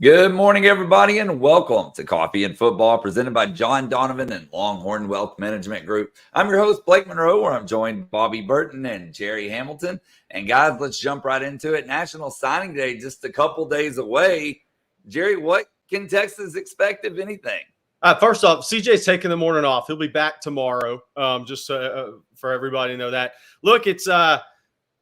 Good morning, everybody, and welcome to Coffee and Football, presented by John Donovan and Longhorn Wealth Management Group. I'm your host, Blake Monroe, where I'm joined by Bobby Burton and Jerry Hamilton. And guys, let's jump right into it. National Signing Day just a couple days away. Jerry, what can Texas expect, if anything? First off, CJ's taking the morning off. He'll be back tomorrow, just for everybody to know that. Look, it's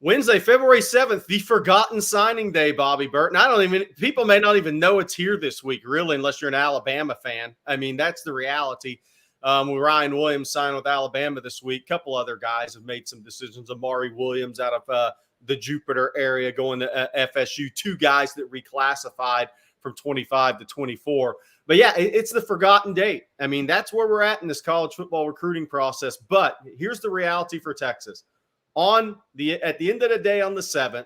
Wednesday, February 7th, the forgotten signing day, Bobby Burton. People may not even know it's here this week, really, unless you're an Alabama fan. I mean, that's the reality. With Ryan Williams signed with Alabama this week. A couple other guys have made some decisions. Amari Williams out of the Jupiter area going to FSU. Two guys that reclassified from 25 to 24. But yeah, it's the forgotten date. I mean, that's where we're at in this college football recruiting process. But here's the reality for Texas. At the end of the day, on the 7th,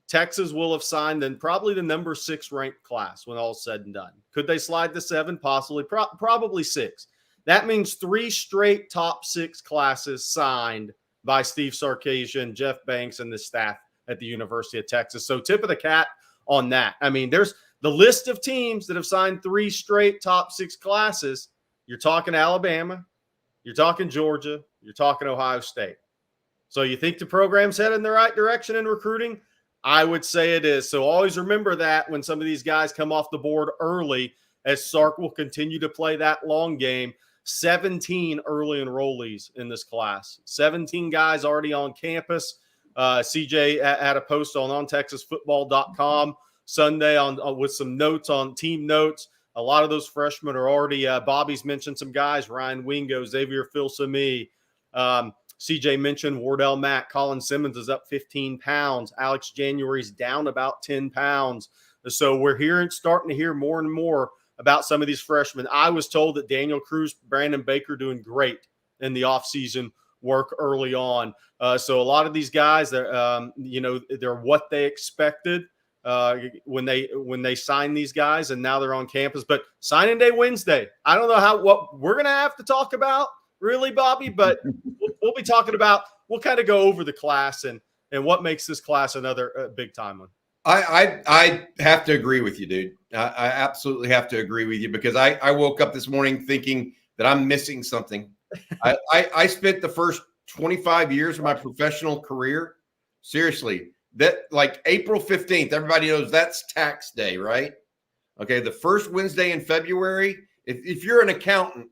Texas will have signed then probably the number 6 ranked class when all's said and done. Could they slide to 7? Possibly, probably 6. That means 3 straight top 6 classes signed by Steve Sarkisian, Jeff Banks, and the staff at the University of Texas. So tip of the cap on that. I mean, there's the list of teams that have signed 3 straight top 6 classes. You're talking Alabama, you're talking Georgia, you're talking Ohio State. So you think the program's headed in the right direction in recruiting? I would say it is. So always remember that when some of these guys come off the board early, as Sark will continue to play that long game. 17 early enrollees in this class. 17 guys already on campus. CJ had a post on ontexasfootball.com Sunday with some notes on team notes. A lot of those freshmen are already Bobby's mentioned some guys, Ryan Wingo, Xavier Filsaime. CJ mentioned Wardell Mack. Colin Simmons is up 15 pounds. Alex January's down about 10 pounds. So we're starting to hear more and more about some of these freshmen. I was told that Daniel Cruz, Brandon Baker doing great in the offseason work early on. So a lot of these guys, they're what they expected when they sign these guys, and now they're on campus. But signing day Wednesday, I don't know what we're going to have to talk about, really, Bobby, but we'll be talking about, we'll kind of go over the class and what makes this class another big time one. I have to agree with you, dude. I absolutely have to agree with you, because I woke up this morning thinking that I'm missing something. I spent the first 25 years of my professional career, seriously, that like April 15th, everybody knows that's tax day, right? Okay, the first Wednesday in February, if you're an accountant,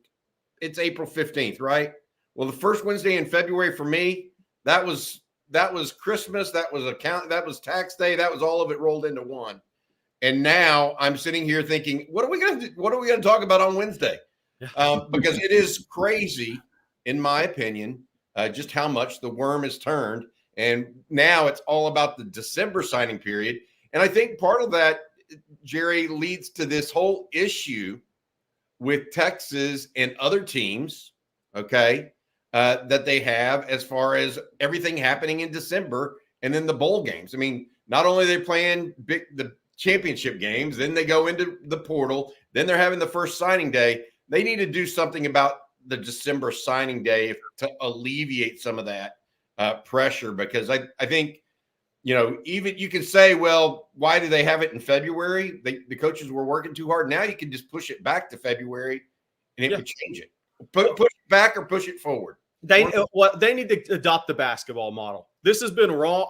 it's April 15th, right? Well, the first Wednesday in February for me, that was Christmas, that was tax day, that was all of it rolled into one. And now I'm sitting here thinking, what are we going to talk about on Wednesday? Because it is crazy, in my opinion, just how much the worm has turned. And now it's all about the December signing period. And I think part of that, Jerry, leads to this whole issue with Texas and other teams, okay, that they have as far as everything happening in December and then the bowl games. I mean, not only are they playing the championship games, then they go into the portal, then they're having the first signing day. They need to do something about the December signing day to alleviate some of that pressure, because I think, even you can say, well, why do they have it in February? The coaches were working too hard. Now you can just push it back to February and it would change it. Push it back or push it forward. They need to adopt the basketball model. This has been wrong.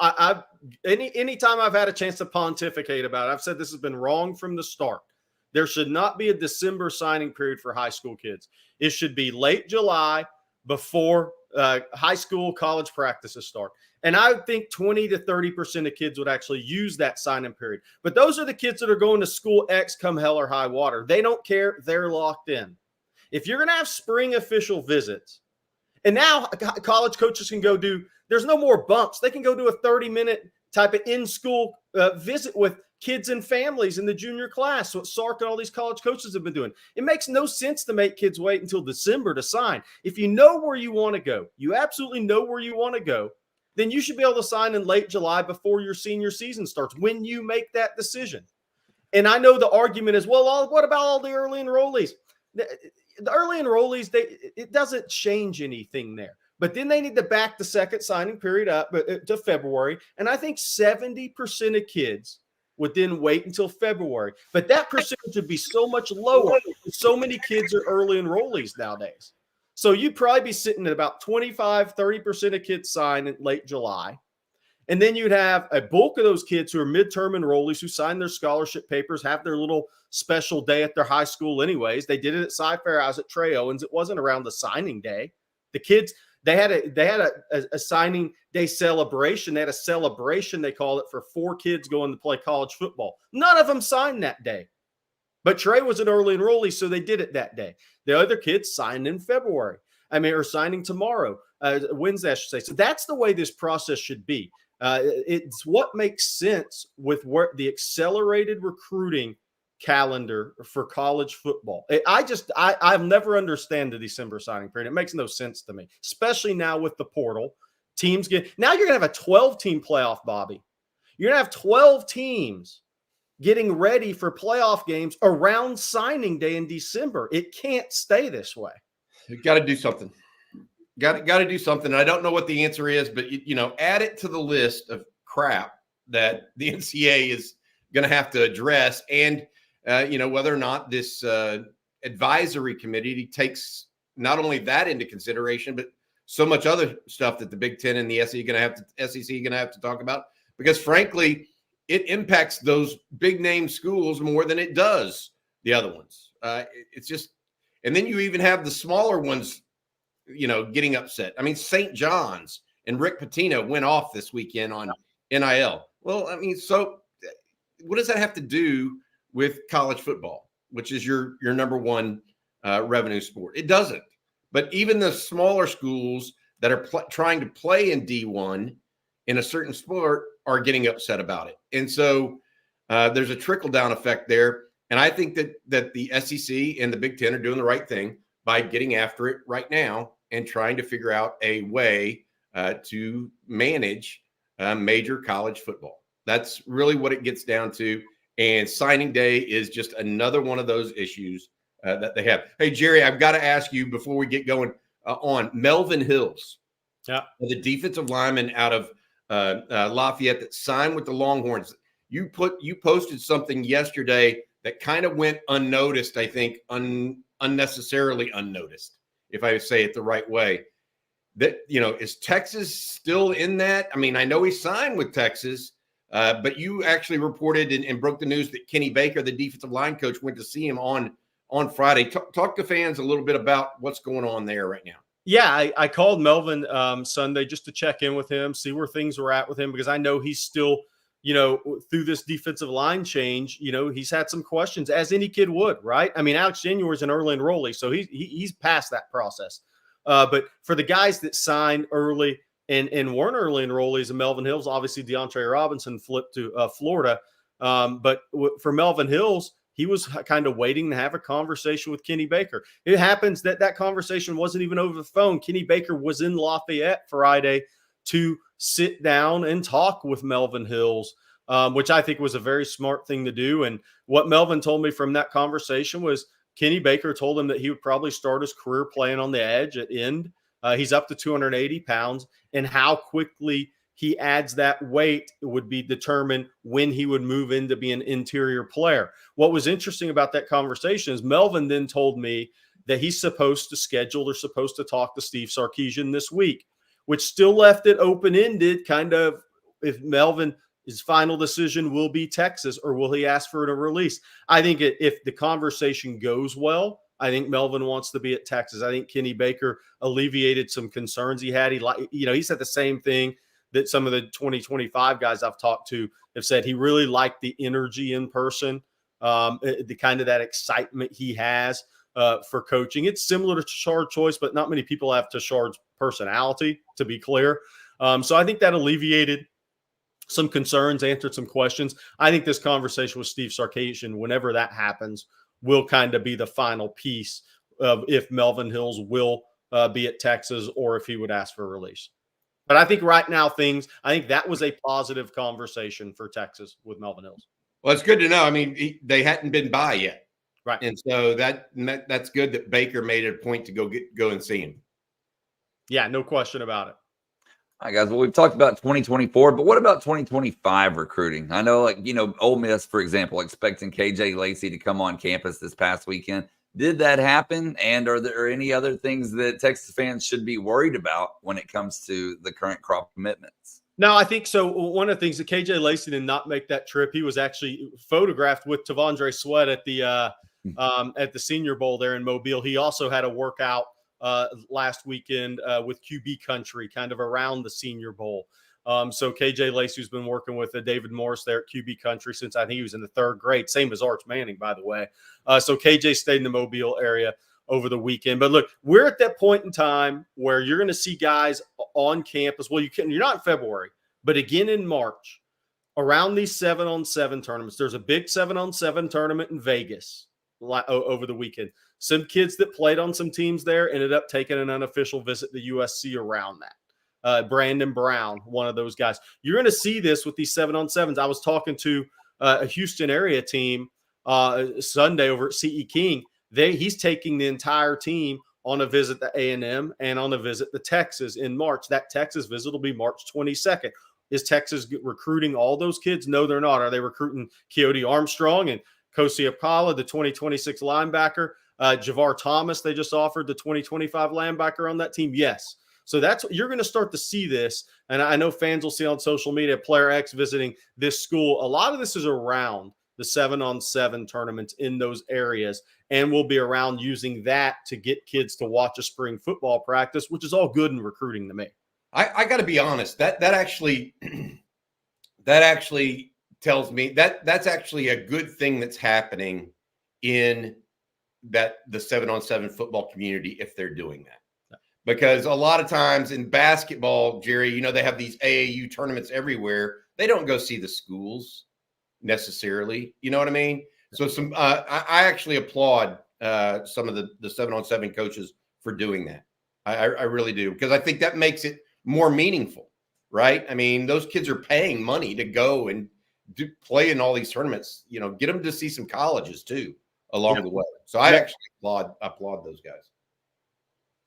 Anytime I've had a chance to pontificate about it, I've said this has been wrong from the start. There should not be a December signing period for high school kids. It should be late July before high school, college practices start. And I think 20 to 30% of kids would actually use that sign-in period. But those are the kids that are going to school X come hell or high water. They don't care. They're locked in. If you're going to have spring official visits, and now college coaches can there's no more bumps. They can go do a 30-minute type of in-school visit with kids and families in the junior class. So what Sark and all these college coaches have been doing. It makes no sense to make kids wait until December to sign. If you know where you want to go, you absolutely know where you want to go, then you should be able to sign in late July before your senior season starts, when you make that decision. And I know the argument is, well, what about all the early enrollees? The early enrollees, it doesn't change anything there. But then they need to back the second signing period up to February. And I think 70% of kids would then wait until February. But that percentage would be so much lower. So many kids are early enrollees nowadays. So you'd probably be sitting at about 25, 30% of kids sign in late July. And then you'd have a bulk of those kids who are midterm enrollees who sign their scholarship papers, have their little special day at their high school anyways. They did it at Cy-Fair. I was at Trey Owens. It wasn't around the signing day. The kids, they had a signing day celebration. They had a celebration, they called it, for 4 kids going to play college football. None of them signed that day. But Trey was an early enrollee, so they did it that day. The other kids signed in February. Or signing tomorrow, Wednesday, I should say. So that's the way this process should be. It's what makes sense with what the accelerated recruiting calendar for college football. I've never understand the December signing period. It makes no sense to me, especially now with the portal. Now you're going to have a 12-team playoff, Bobby. You're going to have 12 teams getting ready for playoff games around signing day in December. It can't stay this way. You've got to do something. Got to do something. I don't know what the answer is, but, add it to the list of crap that the NCAA is going to have to address. And, whether or not this advisory committee takes not only that into consideration, but so much other stuff that the Big Ten and the SEC are going to have to talk about, because frankly, it impacts those big name schools more than it does the other ones. It's just, and then you even have the smaller ones, getting upset. I mean, St. John's and Rick Pitino went off this weekend on NIL. Well, I mean, so what does that have to do with college football, which is your number one revenue sport? It doesn't. But even the smaller schools that are trying to play in D1 in a certain sport are getting upset about it. And so there's a trickle-down effect there. And I think that the SEC and the Big Ten are doing the right thing by getting after it right now and trying to figure out a way to manage major college football. That's really what it gets down to. And signing day is just another one of those issues that they have. Hey, Jerry, I've got to ask you before we get going on Melvin Hills, the defensive lineman out of Lafayette that signed with the Longhorns. You posted something yesterday that kind of went unnoticed, I think, unnecessarily unnoticed, if I say it the right way. That, is Texas still in that? I mean, I know he signed with Texas, but you actually reported and broke the news that Kenny Baker, the defensive line coach, went to see him on Friday. Talk to fans a little bit about what's going on there right now. Yeah, I called Melvin Sunday just to check in with him, see where things were at with him, because I know he's still, through this defensive line change, he's had some questions, as any kid would, right? I mean, Alex January is an early enrollee, so he's past that process. But for the guys that signed early and weren't early enrollees, and Melvin Hills, obviously DeAndre Robinson flipped to Florida. But for Melvin Hills, he was kind of waiting to have a conversation with Kenny Baker. It happens that conversation wasn't even over the phone. Kenny Baker was in Lafayette Friday to sit down and talk with Melvin Hills, which I think was a very smart thing to do. And what Melvin told me from that conversation was Kenny Baker told him that he would probably start his career playing on the edge at end. He's up to 280 pounds, and how quickly he adds that weight would be determined when he would move into being an interior player. What was interesting about that conversation is Melvin then told me that he's supposed to talk to Steve Sarkisian this week, which still left it open-ended, kind of if Melvin, his final decision will be Texas, or will he ask for a release? I think if the conversation goes well, I think Melvin wants to be at Texas. I think Kenny Baker alleviated some concerns he had. He said the same thing that some of the 2025 guys I've talked to have said. He really liked the energy in person, the kind of that excitement he has for coaching. It's similar to Tashard Choice, but not many people have Tashard's personality, to be clear. So I think that alleviated some concerns, answered some questions. I think this conversation with Steve Sarkisian, whenever that happens, will kind of be the final piece of if Melvin Hills will be at Texas or if he would ask for a release. But I think right now I think that was a positive conversation for Texas with Melvin Hills. Well, it's good to know. I mean, they hadn't been by yet. Right. And so that's good that Baker made it a point to go and see him. Yeah, no question about it. All right, guys. Well, we've talked about 2024, but what about 2025 recruiting? I know, Ole Miss, for example, expecting KJ Lacey to come on campus this past weekend. Did that happen? And are there any other things that Texas fans should be worried about when it comes to the current crop commitments? No, I think so. One of the things that KJ Lacey did not make that trip. He was actually photographed with Tavondre Sweat at the Senior Bowl there in Mobile. He also had a workout last weekend with QB Country, kind of around the Senior Bowl. So KJ Lacey, who's been working with David Morris there at QB Country since I think he was in the 3rd grade, same as Arch Manning, by the way. So KJ stayed in the Mobile area over the weekend. But look, we're at that point in time where you're going to see guys on campus. Well, you're not in February, but again in March, around these 7-on-7 tournaments. There's a big 7-on-7 tournament in Vegas over the weekend. Some kids that played on some teams there ended up taking an unofficial visit to USC around that. Brandon Brown, one of those guys. You're going to see this with these 7-on-7s. I was talking to a Houston area team Sunday over at CE King. He's taking the entire team on a visit to A&M and on a visit to Texas in March. That Texas visit will be March 22nd. Is Texas recruiting all those kids? No, they're not. Are they recruiting Keoti Armstrong and Kosi Akala, the 2026 linebacker? Javar Thomas, they just offered the 2025 linebacker on that team? Yes. So you're going to start to see this. And I know fans will see on social media, Player X visiting this school. A lot of this is around the 7-on-7 tournaments in those areas, and we'll be around using that to get kids to watch a spring football practice, which is all good in recruiting to me. I got to be honest. That actually tells me that's actually a good thing that's happening in the 7-on-7 football community if they're doing that. Because a lot of times in basketball, Jerry, they have these AAU tournaments everywhere. They don't go see the schools necessarily. You know what I mean? So I actually applaud some of the 7-on-7 coaches for doing that. I really do, because I think that makes it more meaningful, right? I mean, those kids are paying money to go and play in all these tournaments. Get them to see some colleges too along the way. So I actually applaud those guys.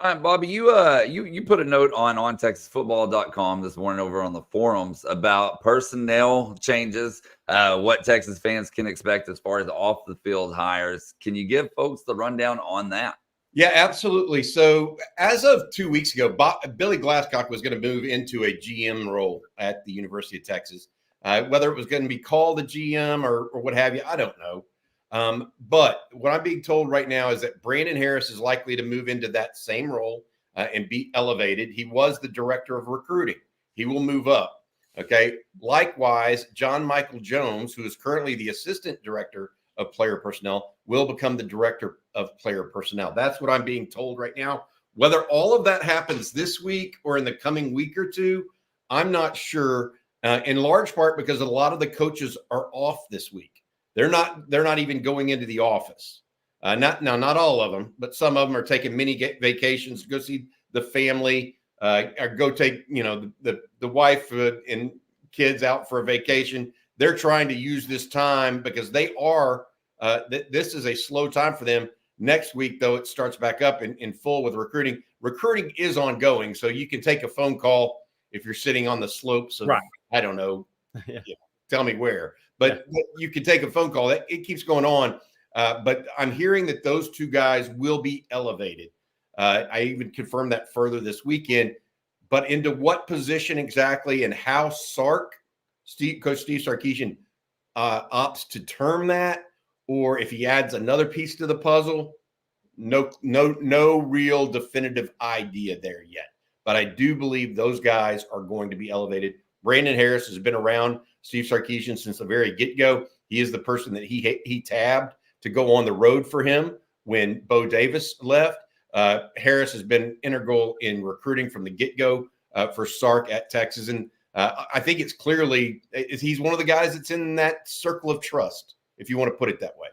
All right, Bobby, you put a note on OnTexasFootball.com this morning over on the forums about personnel changes, what Texas fans can expect as far as off the field hires. Can you give folks the rundown on that? Yeah, absolutely. So as of 2 weeks ago, Billy Glasscock was going to move into a GM role at the University of Texas. Whether it was going to be called a GM or what have you, I don't know. But what I'm being told right now is that Brandon Harris is likely to move into that same role and be elevated. He was the director of recruiting. He will move up. Okay. Likewise, John Michael Jones, who is currently the assistant director of player personnel, will become the director of player personnel. That's what I'm being told right now. Whether all of that happens this week or in the coming week or two, I'm not sure. In large part because a lot of the coaches are off this week. They're not even going into the office. Not all of them, but some of them are taking mini vacations to go see the family, or go take the wife and kids out for a vacation. They're trying to use this time because they are. This is a slow time for them. Next week, though, it starts back up in full with recruiting. Recruiting is ongoing, so you can take a phone call if you're sitting on the slopes of, I don't know, tell me where. But you can take a phone call. It keeps going on. But I'm hearing that those two guys will be elevated. I even confirmed that further this weekend. But into what position exactly and how Coach Steve Sarkisian opts to term that, or if he adds another piece to the puzzle, no real definitive idea there yet. But I do believe those guys are going to be elevated. Brandon Harris has been around Steve Sarkisian since the very get-go. He is the person that he tabbed to go on the road for him when Bo Davis left. Harris has been integral in recruiting from the get-go for Sark at Texas. And I think it's clearly he's one of the guys that's in that circle of trust, if you want to put it that way.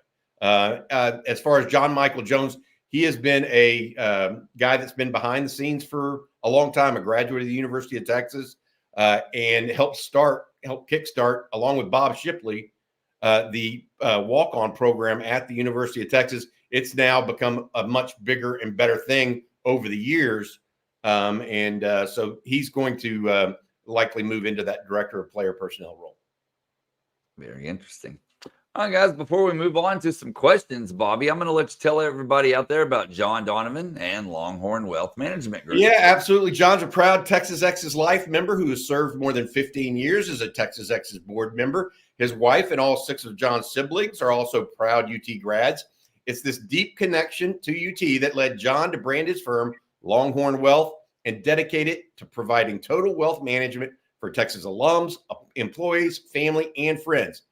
As far as John Michael Jones, he has been a guy that's been behind the scenes for a long time, a graduate of the University of Texas, and helped kickstart, along with Bob Shipley, the walk-on program at the University of Texas. It's now become a much bigger and better thing over the years. So he's going to likely move into that director of player personnel role. Very interesting. All right, guys, before we move on to some questions, Bobby, I'm going to let you tell everybody out there about John Donovan and Longhorn Wealth Management Group. Yeah, absolutely. John's a proud Texas Ex's Life member who has served more than 15 years as a Texas Ex's board member. His wife and all 6 of John's siblings are also proud UT grads. It's this deep connection to UT that led John to brand his firm, Longhorn Wealth, and dedicate it to providing total wealth management for Texas alums, employees, family, and friends.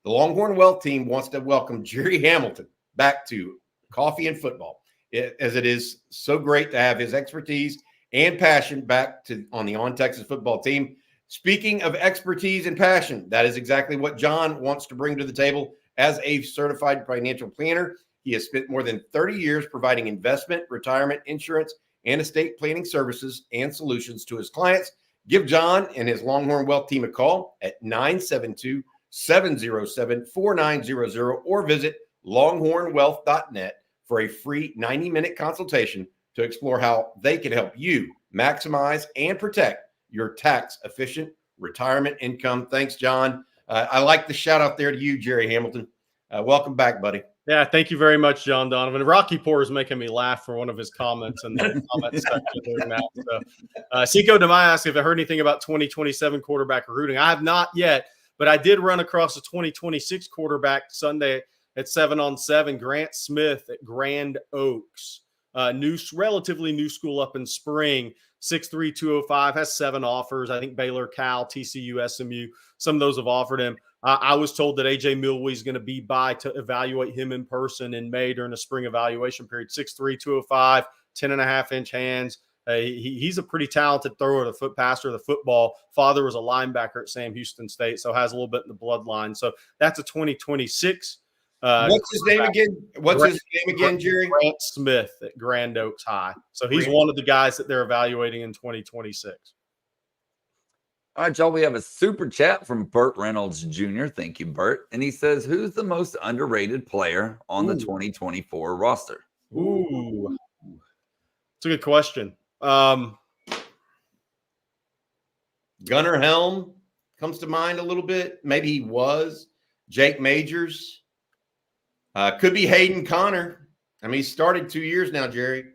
The Longhorn Wealth team wants to welcome Jerry Hamilton back to Coffee and Football, as it is so great to have his expertise and passion back on the On Texas football team. Speaking of expertise and passion, that is exactly what John wants to bring to the table as a certified financial planner. He has spent more than 30 years providing investment, retirement, insurance, and estate planning services and solutions to his clients. Give John and his Longhorn Wealth team a call at 972-707-4900 or visit longhornwealth.net for a free 90-minute consultation to explore how they can help you maximize and protect your tax-efficient retirement income. Thanks, John. I like the shout out there to you, Jerry Hamilton. Welcome back, buddy. Yeah, thank you very much, John Donovan. Rocky Poor is making me laugh for one of his comments in the comment section there now. So, Seco Demai asked if I heard anything about 2027 quarterback recruiting. I have not yet, but I did run across a 2026 quarterback Sunday at 7-on-7, Grant Smith at Grand Oaks. Relatively new school up in Spring, 6'3", 205, has 7 offers. I think Baylor, Cal, TCU, SMU, some of those have offered him. I was told that A.J. Milwee is going to be by to evaluate him in person in May during the spring evaluation period. 6'3", 205, 10.5-inch hands. He's a pretty talented thrower, the foot passer of the football. Father was a linebacker at Sam Houston State, so has a little bit in the bloodline. So that's a 2026. What's his name again? Jerry? Grant Smith at Grand Oaks High. So he's one of the guys that they're evaluating in 2026. All right, y'all, we have a super chat from Burt Reynolds Jr. Thank you, Burt. And he says, who's the most underrated player on the 2024 roster? Ooh. It's a good question. Gunnar Helm comes to mind a little bit. Maybe he was. Jake Majors. Could be Hayden Connor. I mean, he started 2 years now, Jerry.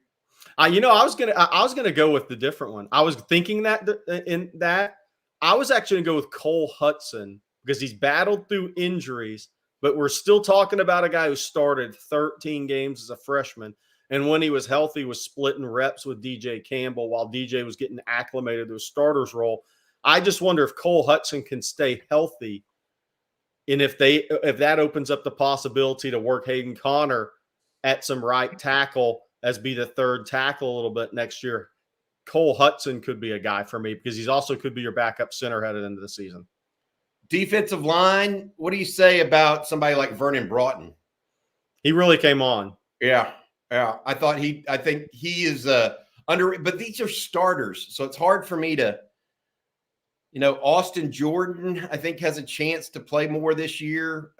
I was gonna go with the different one. I was thinking that I was actually going to go with Cole Hudson because he's battled through injuries, but we're still talking about a guy who started 13 games as a freshman. And when he was healthy, was splitting reps with DJ Campbell while DJ was getting acclimated to a starter's role. I just wonder if Cole Hudson can stay healthy. And if that opens up the possibility to work Hayden Connor at some right tackle as be the third tackle a little bit next year, Cole Hudson could be a guy for me because he's also could be your backup center headed into the season. Defensive line, what do you say about somebody like Vernon Broughton? He really came on. Yeah. I think he is under, but these are starters. So it's hard for me to, Austin Jordan, I think, has a chance to play more this year.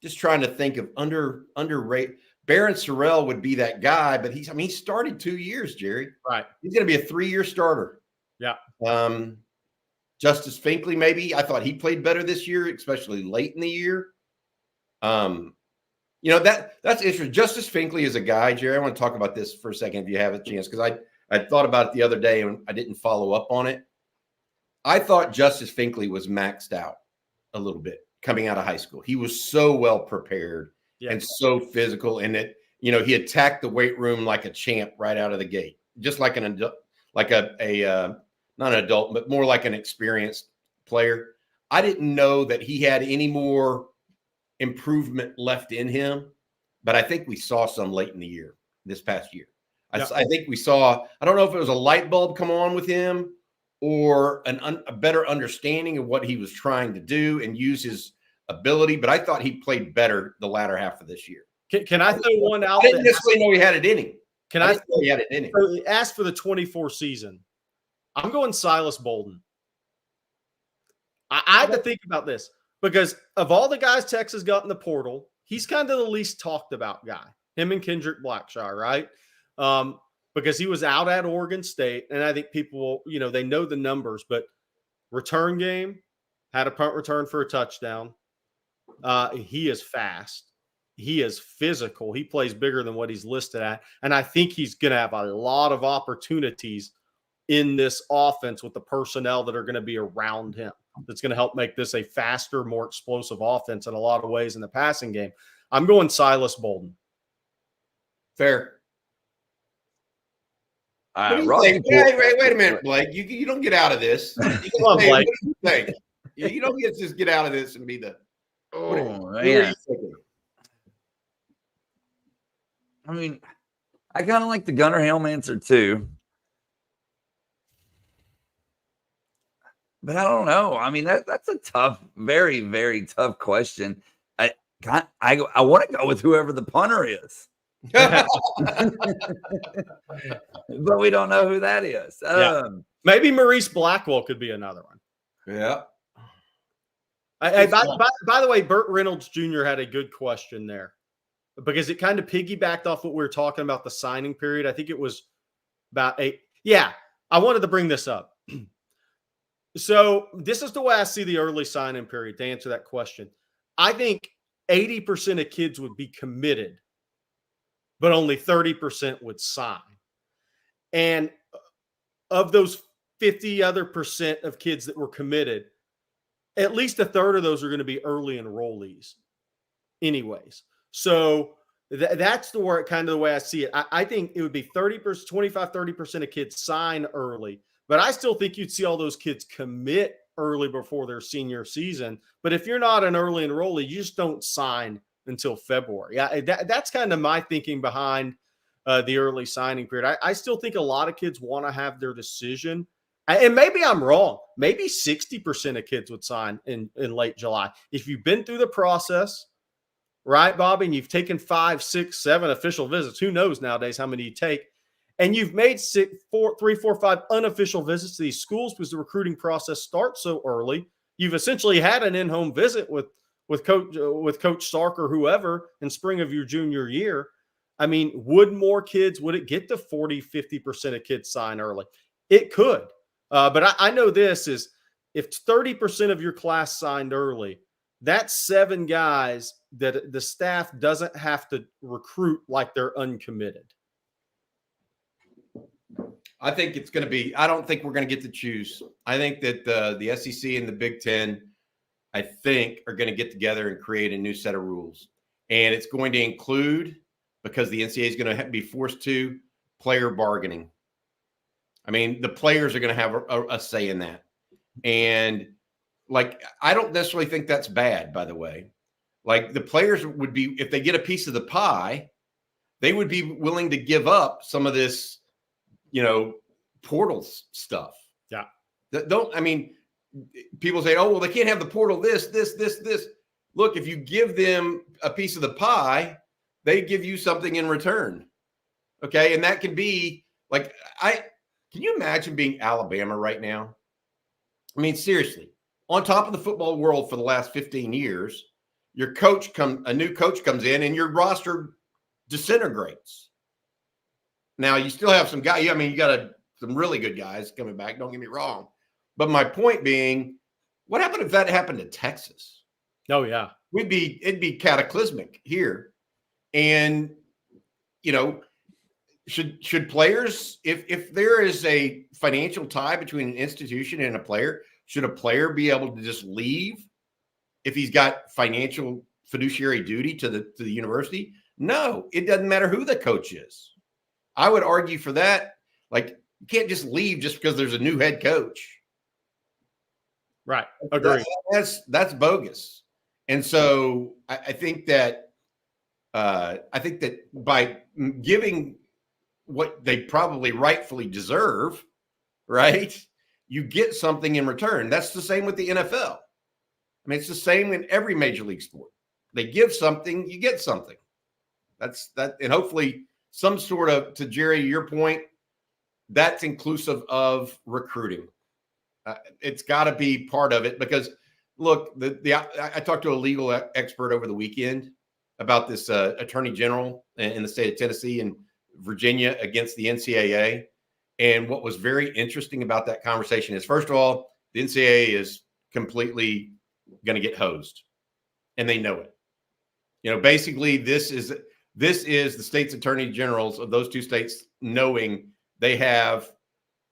Just trying to think of underrated. Barron Sorrell would be that guy, but he started 2 years, Jerry. Right. He's going to be a 3-year starter. Yeah. Justice Finkley, maybe. I thought he played better this year, especially late in the year. That's interesting. Justice Finkley is a guy, Jerry. I want to talk about this for a second if you have a chance, because I thought about it the other day and I didn't follow up on it. I thought Justice Finkley was maxed out a little bit coming out of high school. He was so well prepared. Yeah. And so physical, and that he attacked the weight room like a champ right out of the gate, just like an adult, like not an adult, but more like an experienced player. I didn't know that he had any more improvement left in him, but I think we saw some late in the year, this past year. Yeah. I think we saw. I don't know if it was a light bulb come on with him or a better understanding of what he was trying to do and use his ability, but I thought he played better the latter half of this year. Can I throw one out? I didn't necessarily know he had it in him. Can I throw he had it in him? Ask for the 24 season. I'm going Silas Bolden. I had to think about this because of all the guys Texas got in the portal, he's kind of the least talked about guy. Him and Kendrick Blackshire, right? because he was out at Oregon State. And I think people, they know the numbers, but return game, had a punt return for a touchdown. He is fast. He is physical. He plays bigger than what he's listed at. And I think he's going to have a lot of opportunities in this offense with the personnel that are going to be around him. That's going to help make this a faster, more explosive offense in a lot of ways in the passing game. I'm going Silas Bolden. Fair. Wait a minute, Blake. You don't get out of this. Come on, Blake. What do you think? You don't get to just get out of this and be the. Man. I mean, I kind of like the Gunnar Helm answer too. But I don't know. I mean, that's a tough, very, very tough question. I want to go with whoever the punter is. But we don't know who that is. Maybe Maurice Blackwell could be another one. Yeah. By the way, Burt Reynolds Jr. had a good question there because it kind of piggybacked off what we were talking about the signing period. I think it was about 8. Yeah, I wanted to bring this up. So this is the way I see the early signing period to answer that question. I think 80% of kids would be committed, but only 30% would sign. And of those 50 other percent of kids that were committed, at least a third of those are going to be early enrollees anyways. So that's the way I see it. I think it would be 30%, 25, 30% of kids sign early, but I still think you'd see all those kids commit early before their senior season. But if you're not an early enrollee, you just don't sign until February. That's kind of my thinking behind the early signing period. I still think a lot of kids want to have their decision. And maybe I'm wrong. Maybe 60% of kids would sign in late July. If you've been through the process, right, Bobby, and you've taken 5, 6, 7 official visits, who knows nowadays how many you take, and you've made 3, 4, 5 unofficial visits to these schools because the recruiting process starts so early, you've essentially had an in-home visit with Coach Sark or whoever in spring of your junior year. I mean, would it get to 40, 50% of kids sign early? It could. But I know this is if 30% of your class signed early, that's 7 guys that the staff doesn't have to recruit like they're uncommitted. I think it's going to be – I don't think we're going to get to choose. I think that the SEC and the Big Ten, I think, are going to get together and create a new set of rules. And it's going to include, because the NCAA is going to be forced to, player bargaining. I mean, the players are going to have a say in that. And, I don't necessarily think that's bad, by the way. The players would be – if they get a piece of the pie, they would be willing to give up some of this – portals stuff. Yeah. People say, oh, well, they can't have the portal, this. Look, if you give them a piece of the pie, they give you something in return. Okay. And that can be can you imagine being Alabama right now? I mean, seriously, on top of the football world for the last 15 years, a new coach comes in and your roster disintegrates. Now, you still have some guys. I mean, you got some really good guys coming back. Don't get me wrong. But my point being, what happened if that happened to Texas? Oh, yeah. It'd be cataclysmic here. And, should players, if there is a financial tie between an institution and a player, should a player be able to just leave if he's got financial fiduciary duty to the university? No, it doesn't matter who the coach is. I would argue for that. You can't just leave just because there's a new head coach. Right. Agree. That's bogus. And so I think that by giving what they probably rightfully deserve, right, you get something in return. That's the same with the NFL. I mean, it's the same in every major league sport. They give something, you get something. That's that, and hopefully some sort of, to Jerry, your point, that's inclusive of recruiting. It's got to be part of it because, look, I talked to a legal expert over the weekend about this attorney general in the state of Tennessee and Virginia against the NCAA. And what was very interesting about that conversation is, first of all, the NCAA is completely going to get hosed, and they know it. Basically, this is the state's attorney generals of those two states knowing they have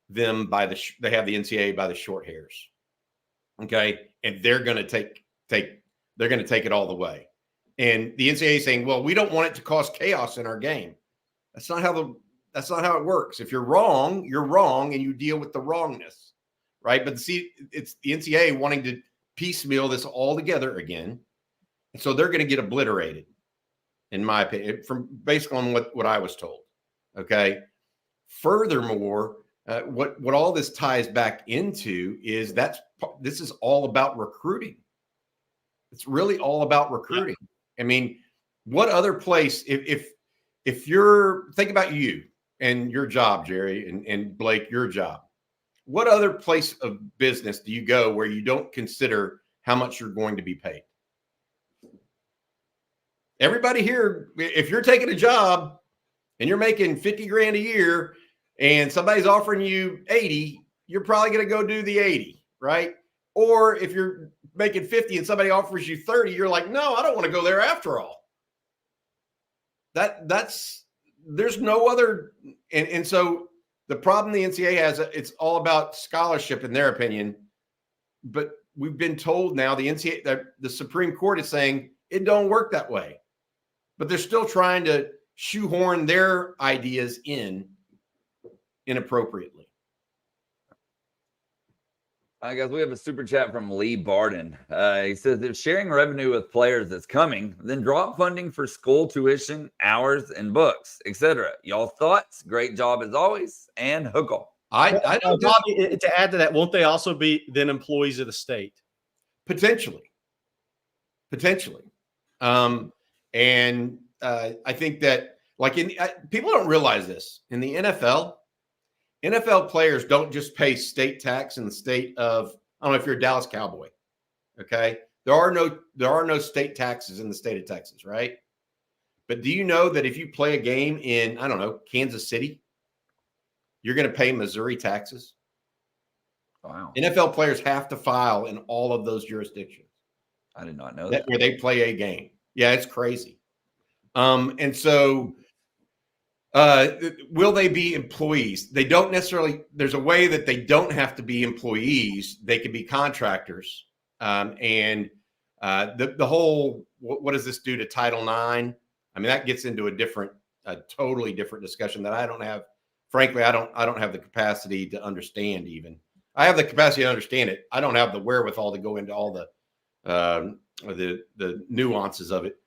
them they have the NCAA by the short hairs. Okay, and they're going to take it all the way. And the NCAA saying, "Well, we don't want it to cause chaos in our game." That's not how it works. If you're wrong, you're wrong, and you deal with the wrongness, right? But see, it's the NCAA wanting to piecemeal this all together again, and so they're going to get obliterated, in my opinion, from based on what I was told. Okay. Furthermore, what all this ties back into is this is all about recruiting. It's really all about recruiting. I mean, what other place, if you're, think about you and your job, Jerry, and Blake, your job, what other place of business do you go where you don't consider how much you're going to be paid? Everybody here, if you're taking a job and you're making 50 grand a year and somebody's offering you 80, you're probably going to go do the 80, right? Or if you're making 50 and somebody offers you 30, you're like, no, I don't want to go there after all. There's no other. And so the problem the NCAA has, it's all about scholarship in their opinion. But we've been told now the NCAA, the Supreme Court is saying it don't work that way. But they're still trying to shoehorn their ideas in inappropriately. Guys, we have a super chat from Lee Barden. He says, if sharing revenue with players is coming, then drop funding for school tuition, hours, and books, etc. Y'all thoughts? Great job as always, and hook 'em. I don't Bobby, to add to that, won't they also be then employees of the state? Potentially. And I think that, like, people don't realize this. In the NFL players don't just pay state tax in the state of, I don't know if you're a Dallas Cowboy. Okay. There are no state taxes in the state of Texas, right? But do you know that if you play a game in, I don't know, Kansas City, you're going to pay Missouri taxes? Wow. NFL players have to file in all of those jurisdictions. I did not know that. Where they play a game. Yeah, it's crazy. And so will they be employees? They don't necessarily, there's a way that they don't have to be employees. They can be contractors. And the whole, what does this do to Title IX? I mean, that gets into a totally different discussion that I don't have. Frankly, I don't have the capacity to understand even. I have the capacity to understand it. I don't have the wherewithal to go into all the nuances of it.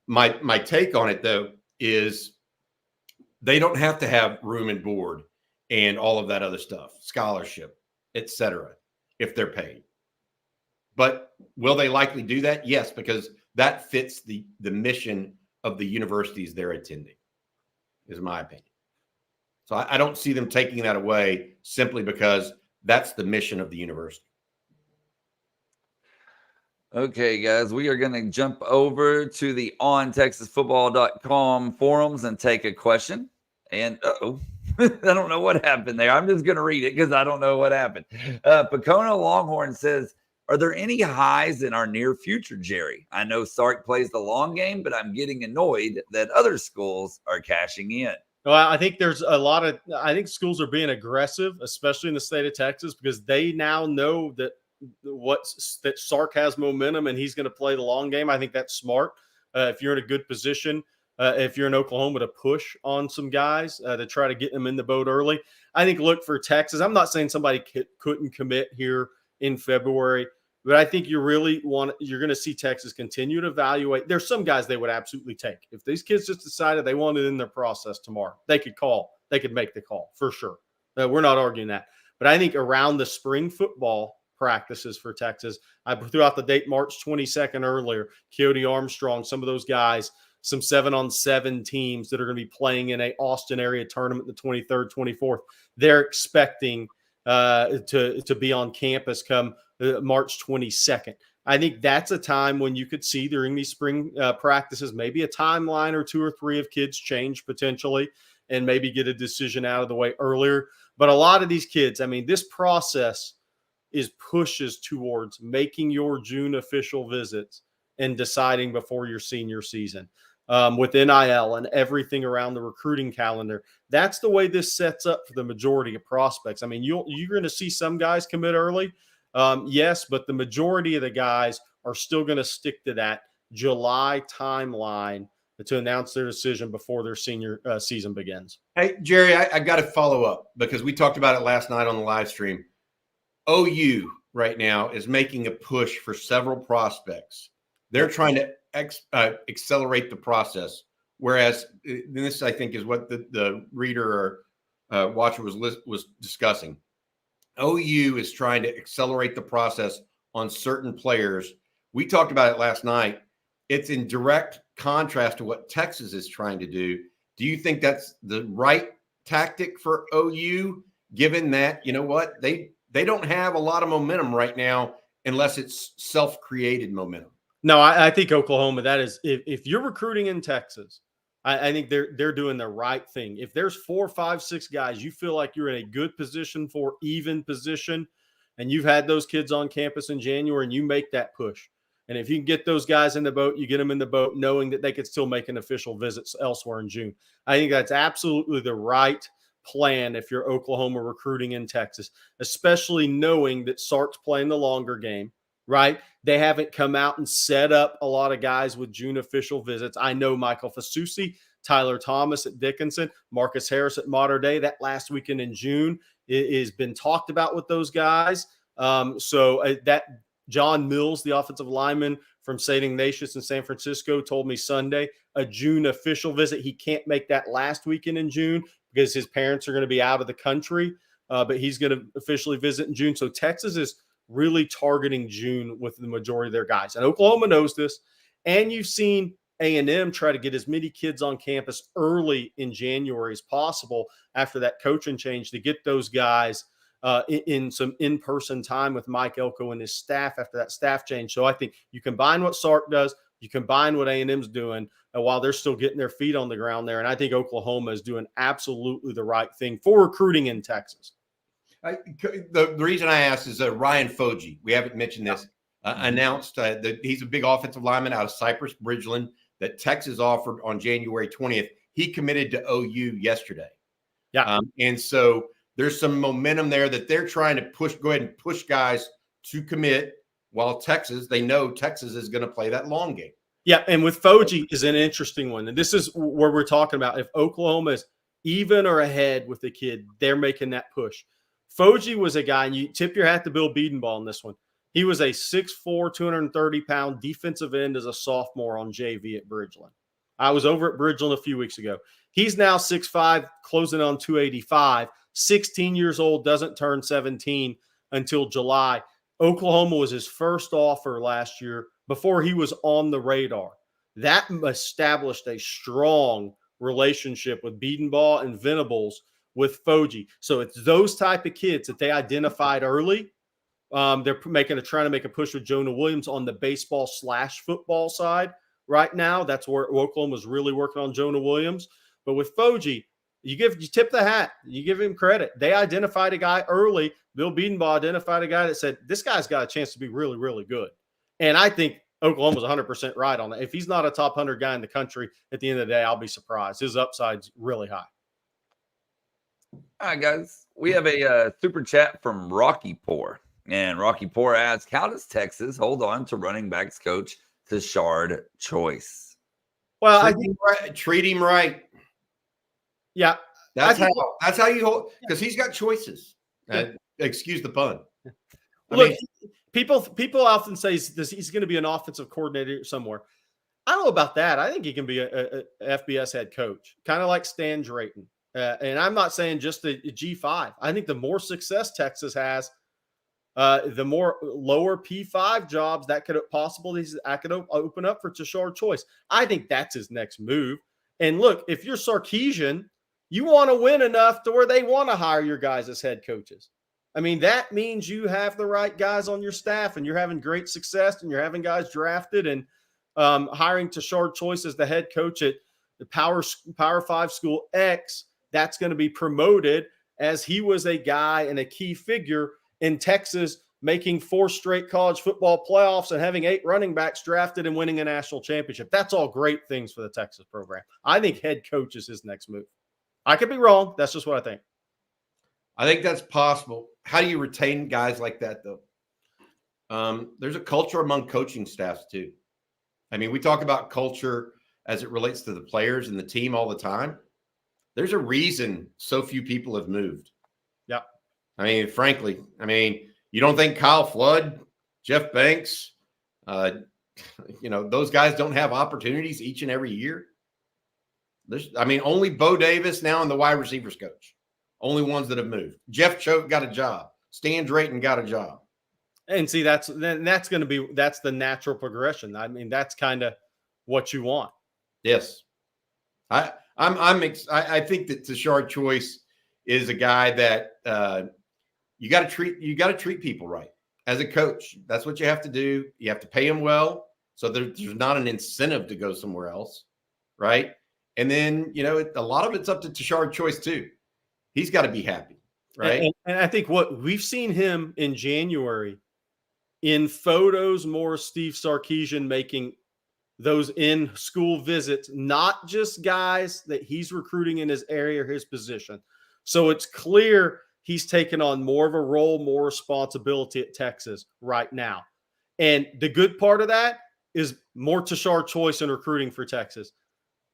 My take on it, though, is they don't have to have room and board and all of that other stuff, scholarship, etc., if they're paid. But will they likely do that? Yes, because that fits the mission of the universities they're attending, is my opinion. So I don't see them taking that away simply because that's the mission of the university. Okay, guys, we are going to jump over to the ontexasfootball.com forums and take a question. And I don't know what happened there. I'm just going to read it because I don't know what happened. Pecona Longhorn says, are there any highs in our near future, Jerry? I know Sark plays the long game, but I'm getting annoyed that other schools are cashing in. Well, I think there's I think schools are being aggressive, especially in the state of Texas, because they now know that that Sark has momentum and he's going to play the long game. I think that's smart. If you're in a good position, if you're in Oklahoma, to push on some guys to try to get them in the boat early. I think look for Texas. I'm not saying somebody couldn't commit here in February, but I think you're going to see Texas continue to evaluate. There's some guys they would absolutely take. If these kids just decided they wanted in their process tomorrow, they could make the call for sure. We're not arguing that. But I think around the spring football practices for Texas, I threw out the date March 22nd earlier, Keody Armstrong, some of those guys, some 7-on-7 teams that are going to be playing in a Austin area tournament the 23rd, 24th. They're expecting to be on campus come March 22nd. I think that's a time when you could see during these spring practices, maybe a timeline or 2 or 3 of kids change potentially. and maybe get a decision out of the way earlier. But a lot of these kids, I mean, this process pushes towards making your June official visits and deciding before your senior season. With NIL and everything around the recruiting calendar, that's the way this sets up for the majority of prospects. I mean, you're going to see some guys commit early, yes, but the majority of the guys are still going to stick to that July timeline to announce their decision before their senior season begins. Hey, Jerry, I got to follow up because we talked about it last night on the live stream. OU right now is making a push for several prospects. They're trying to accelerate the process. Whereas this, I think, is what the reader or watcher was discussing. OU is trying to accelerate the process on certain players. We talked about it last night. It's in direct contrast to what Texas is trying to do. Do you think that's the right tactic for OU, given that, you know what, they don't have a lot of momentum right now unless it's self-created momentum? No, I think Oklahoma, that is, if you're recruiting in Texas, I think they're doing the right thing. If there's 4, 5, 6 guys you feel like you're in a good position for, even position, and you've had those kids on campus in January, and you make that push. And if you can get those guys in the boat, you get them in the boat knowing that they could still make an official visit elsewhere in June. I think that's absolutely the right plan if you're Oklahoma recruiting in Texas, especially knowing that Sark's playing the longer game. Right? They haven't come out and set up a lot of guys with June official visits. I know Michael Fasusi, Tyler Thomas at Dickinson, Marcus Harris at Mater Dei. That last weekend in June has been talked about with those guys. So that John Mills, the offensive lineman from St. Ignatius in San Francisco, told me Sunday, a June official visit. He can't make that last weekend in June because his parents are going to be out of the country, but he's going to officially visit in June. So Texas is really targeting June with the majority of their guys. And Oklahoma knows this. And you've seen A&M try to get as many kids on campus early in January as possible after that coaching change to get those guys in some in-person time with Mike Elko and his staff after that staff change. So I think you combine what Sark does, you combine what A&M's doing while they're still getting their feet on the ground there. And I think Oklahoma is doing absolutely the right thing for recruiting in Texas. The reason I asked is Ryan Foji, we haven't mentioned this, announced that he's a big offensive lineman out of Cypress, Bridgeland, that Texas offered on January 20th. He committed to OU yesterday. Yeah. And so there's some momentum there that they're trying to go ahead and push guys to commit, while Texas, they know Texas is going to play that long game. Yeah, and with Foji is an interesting one. And this is where we're talking about. If Oklahoma is even or ahead with the kid, they're making that push. Foji was a guy, and you tip your hat to Bill Bedenbaugh on this one. He was a 6'4", 230-pound defensive end as a sophomore on JV at Bridgeland. I was over at Bridgeland a few weeks ago. He's now 6'5", closing on 285, 16 years old, doesn't turn 17 until July. Oklahoma was his first offer last year before he was on the radar. That established a strong relationship with Bedenbaugh and Venables with Foji. So it's those type of kids that they identified early. They're trying to make a push with Jonah Williams on the baseball/football side right now. That's where Oklahoma's really working on Jonah Williams. But with Foji, you tip the hat. You give him credit. They identified a guy early. Bill Bedenbaugh identified a guy that said, this guy's got a chance to be really, really good. And I think Oklahoma's 100% right on that. If he's not a top 100 guy in the country, at the end of the day, I'll be surprised. His upside's really high. All right, guys. We have a super chat from Rocky Poor. And Rocky Poor asks, how does Texas hold on to running backs coach Tashard Choice? Well, treat him right. Yeah. That's how you hold, because he's got choices. Excuse the pun. People often say he's going to be an offensive coordinator somewhere. I don't know about that. I think he can be a FBS head coach, kind of like Stan Drayton. And I'm not saying just the G5. I think the more success Texas has, the more lower P5 jobs that could open up for Tashard Choice. I think that's his next move. And look, if you're Sarkisian, you want to win enough to where they want to hire your guys as head coaches. I mean, that means you have the right guys on your staff and you're having great success and you're having guys drafted and hiring Tashard Choice as the head coach at the Power 5 School X that's going to be promoted, as he was a guy and a key figure in Texas making 4 straight college football playoffs and having 8 running backs drafted and winning a national championship. That's all great things for the Texas program. I think head coach is his next move. I could be wrong. That's just what I think. I think that's possible. How do you retain guys like that, though? There's a culture among coaching staffs, too. I mean, we talk about culture as it relates to the players and the team all the time. There's a reason so few people have moved. Yeah. I mean, frankly, you don't think Kyle Flood, Jeff Banks, those guys don't have opportunities each and every year? Only Bo Davis now and the wide receivers coach. Only ones that have moved. Jeff Choate got a job. Stan Drayton got a job. And see, that's the natural progression. I mean, that's kind of what you want. Yes. I think that Tashard Choice is a guy that you got to treat people right as a coach. That's what you have to do. You have to pay them well, so there's not an incentive to go somewhere else, right? And then a lot of it's up to Tashard Choice too. He's got to be happy, right? And I think what we've seen him in January in photos, more Steve Sarkisian making those in-school visits, not just guys that he's recruiting in his area or his position. So it's clear he's taken on more of a role, more responsibility at Texas right now. And the good part of that is more Tashard Choice in recruiting for Texas.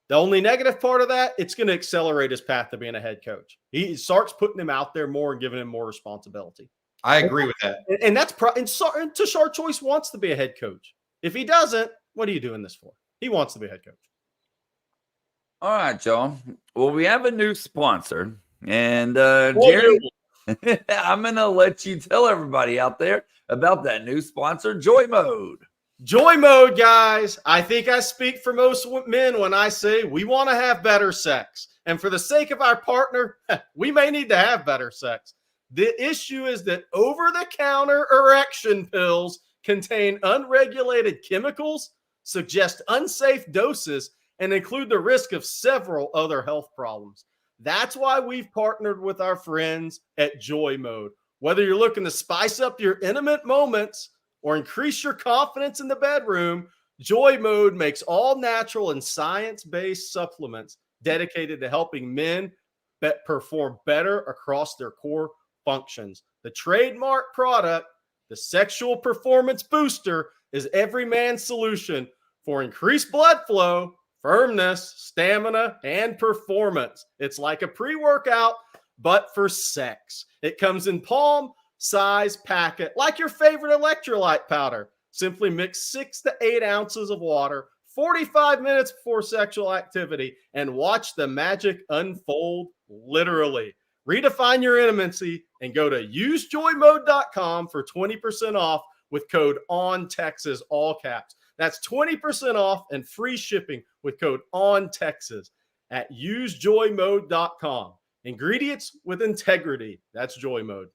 The only negative part of that, it's going to accelerate his path to being a head coach. Sark's putting him out there more and giving him more responsibility. I agree with that. And that's and Tashard Choice wants to be a head coach. If he doesn't, what are you doing this for? He wants to be a head coach. All right, y'all. Well, we have a new sponsor. And Jerry, I'm going to let you tell everybody out there about that new sponsor, Joy Mode. Joy Mode, guys. I think I speak for most men when I say we want to have better sex. And for the sake of our partner, we may need to have better sex. The issue is that over-the-counter erection pills contain unregulated chemicals, suggest unsafe doses, and include the risk of several other health problems. That's why we've partnered with our friends at Joy Mode. Whether you're looking to spice up your intimate moments or increase your confidence in the bedroom, Joy Mode makes all natural and science-based supplements dedicated to helping men perform better across their core functions. The trademark product, the Sexual Performance Booster, is every man's solution for increased blood flow, firmness, stamina, and performance. It's like a pre-workout, but for sex. It comes in palm size packet, like your favorite electrolyte powder. Simply mix 6 to 8 ounces of water 45 minutes before sexual activity and watch the magic unfold literally. Redefine your intimacy and go to usejoymode.com for 20% off with code ONTEXAS, all caps. That's 20% off and free shipping with code ONTEXAS at usejoymode.com. Ingredients with integrity. That's Joy Mode.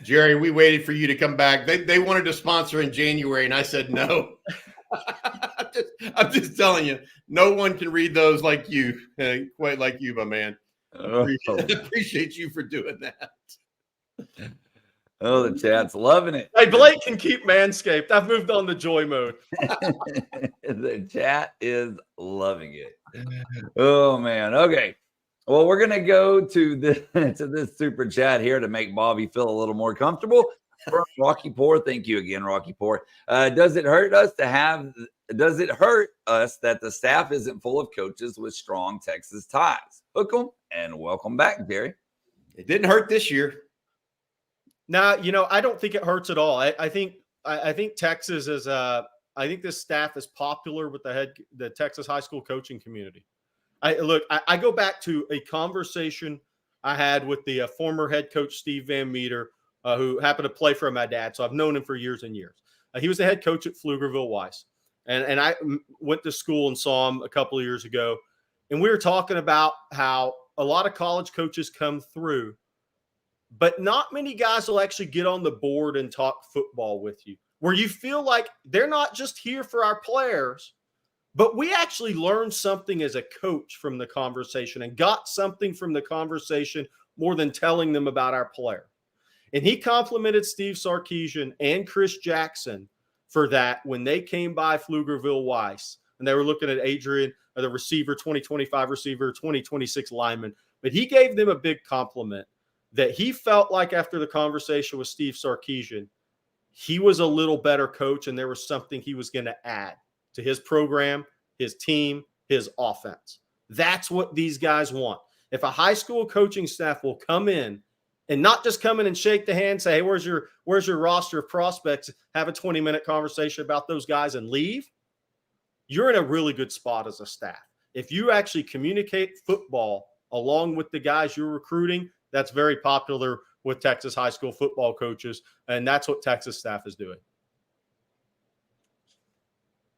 Jerry, we waited for you to come back. They wanted to sponsor in January, and I said no. I'm just telling you, no one can read those like you, quite like you, my man. Appreciate you for doing that. Oh, the chat's loving it. Hey, Blake can keep Manscaped. I've moved on to Joy Mode. The chat is loving it. Oh, man. Okay. Well, we're going to go to this super chat here to make Bobby feel a little more comfortable. From Rocky Poor, thank you again, Rocky Poor. Does it hurt us that the staff isn't full of coaches with strong Texas ties? Hook 'em and welcome back, Jerry. It didn't hurt this year. Now, I don't think it hurts at all. I think Texas is I think this staff is popular with the Texas high school coaching community. I go back to a conversation I had with the former head coach, Steve Van Meter, who happened to play for my dad. So I've known him for years and years. He was the head coach at Pflugerville Weiss. And I went to school and saw him a couple of years ago. And we were talking about how a lot of college coaches come through, but not many guys will actually get on the board and talk football with you, where you feel like they're not just here for our players, But we actually learned something as a coach from the conversation and got something from the conversation more than telling them about our player. And he complimented Steve Sarkisian and Chris Jackson for that when they came by Pflugerville Weiss and they were looking at Adrian, the receiver, 2025 receiver, 2026 lineman. But he gave them a big compliment that he felt like after the conversation with Steve Sarkisian, he was a little better coach and there was something he was going to add to his program, his team, his offense. That's what these guys want. If a high school coaching staff will come in and not just come in and shake the hand, say, hey, where's your roster of prospects, have a 20-minute conversation about those guys and leave, you're in a really good spot as a staff. If you actually communicate football along with the guys you're recruiting, that's very popular with Texas high school football coaches, and that's what Texas staff is doing.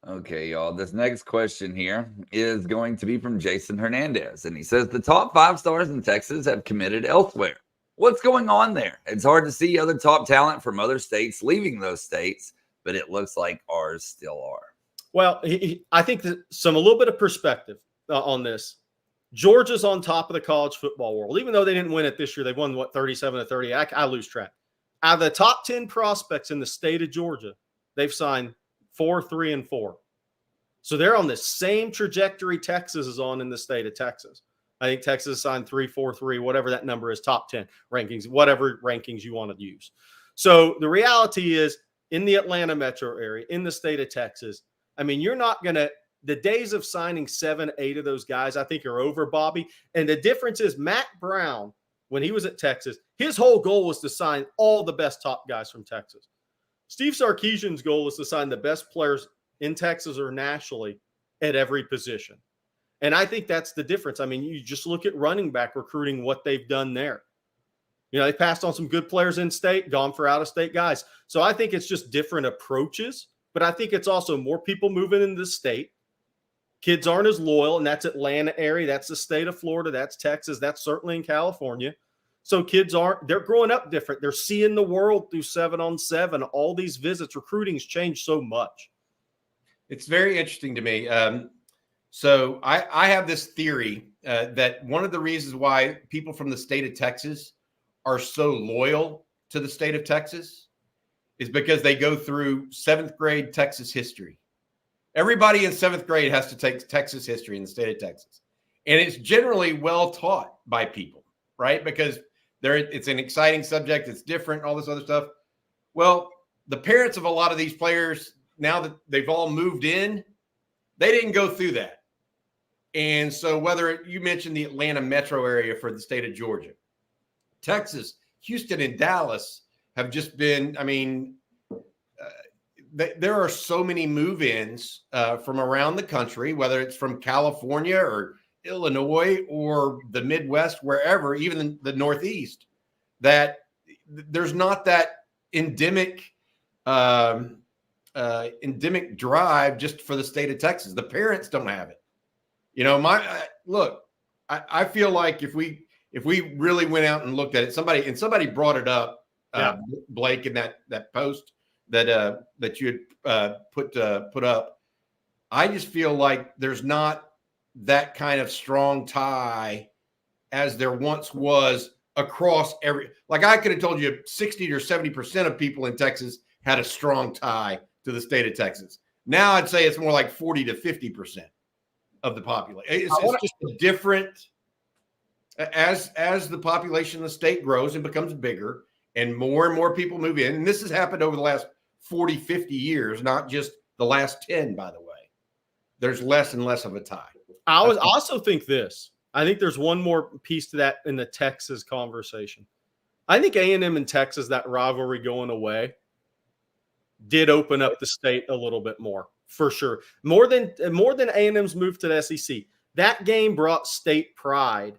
Okay, y'all. This next question here is going to be from Jason Hernandez. And he says, the top 5 stars in Texas have committed elsewhere. What's going on there? It's hard to see other top talent from other states leaving those states, but it looks like ours still are. Well, I think that a little bit of perspective on this. Georgia's on top of the college football world. Even though they didn't win it this year, they won, 37-30? I lose track. Out of the top 10 prospects in the state of Georgia, they've signed 4, 3, and 4. So they're on the same trajectory Texas is on in the state of Texas. I think Texas signed 3, 4, 3, whatever that number is, top 10 rankings, whatever rankings you want to use. So the reality is in the Atlanta metro area, in the state of Texas, I mean, you're not going to – the days of signing 7, 8 of those guys, I think, are over, Bobby. And the difference is Matt Brown, when he was at Texas, his whole goal was to sign all the best top guys from Texas. Steve Sarkisian's goal is to sign the best players in Texas or nationally at every position. And I think that's the difference. I mean, you just look at running back recruiting, what they've done there. You know, they passed on some good players in state, gone for out-of-state guys. So I think it's just different approaches, but I think it's also more people moving into the state. Kids aren't as loyal, and that's Atlanta area. That's the state of Florida. That's Texas. That's certainly in California. So kids they're growing up different. They're seeing the world through 7-on-7. All these visits, recruiting's changed so much. It's very interesting to me. So I have this theory that one of the reasons why people from the state of Texas are so loyal to the state of Texas is because they go through 7th grade Texas history. Everybody in 7th grade has to take Texas history in the state of Texas. And it's generally well taught by people, right? Because it's an exciting subject. It's different, all this other stuff. Well, the parents of a lot of these players, now that they've all moved in, they didn't go through that. And so you mentioned the Atlanta metro area for the state of Georgia, Texas, Houston, and Dallas have just been, I mean, there are so many move-ins from around the country, whether it's from California or Illinois or the Midwest, wherever, even the Northeast, that there's not that endemic drive just for the state of Texas. The parents don't have it. You know, I feel like if we really went out and looked at it, somebody brought it up, Blake, in that post that you had put up. I just feel like there's not that kind of strong tie as there once was across like I could have told you 60 or 70% of people in Texas had a strong tie to the state of Texas. Now I'd say it's more like 40 to 50% of the population. It's just a different, as the population of the state grows and becomes bigger and more people move in. And this has happened over the last 40, 50 years, not just the last 10, by the way. There's less and less of a tie. I also think this. I think there's one more piece to that in the Texas conversation. I think A&M and Texas, that rivalry going away, did open up the state a little bit more, for sure. More than A&M's move to the SEC. That game brought state pride.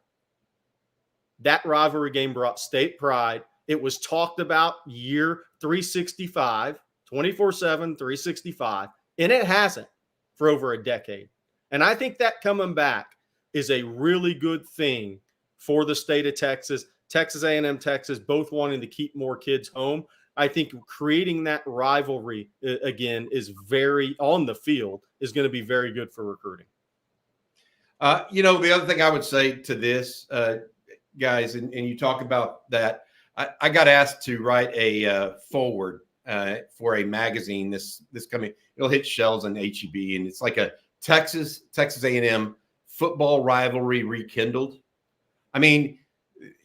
That rivalry game brought state pride. It was talked about year 365, 24/7, 365, and it hasn't for over a decade. And I think that coming back is a really good thing for the state of Texas, Texas A&M, Texas, both wanting to keep more kids home. I think creating that rivalry again is very on the field is going to be very good for recruiting. The other thing I would say to this, guys, and you talk about that, I got asked to write a forward for a magazine this coming. It'll hit shelves on HEB, and it's like a Texas A&M football rivalry rekindled. I mean,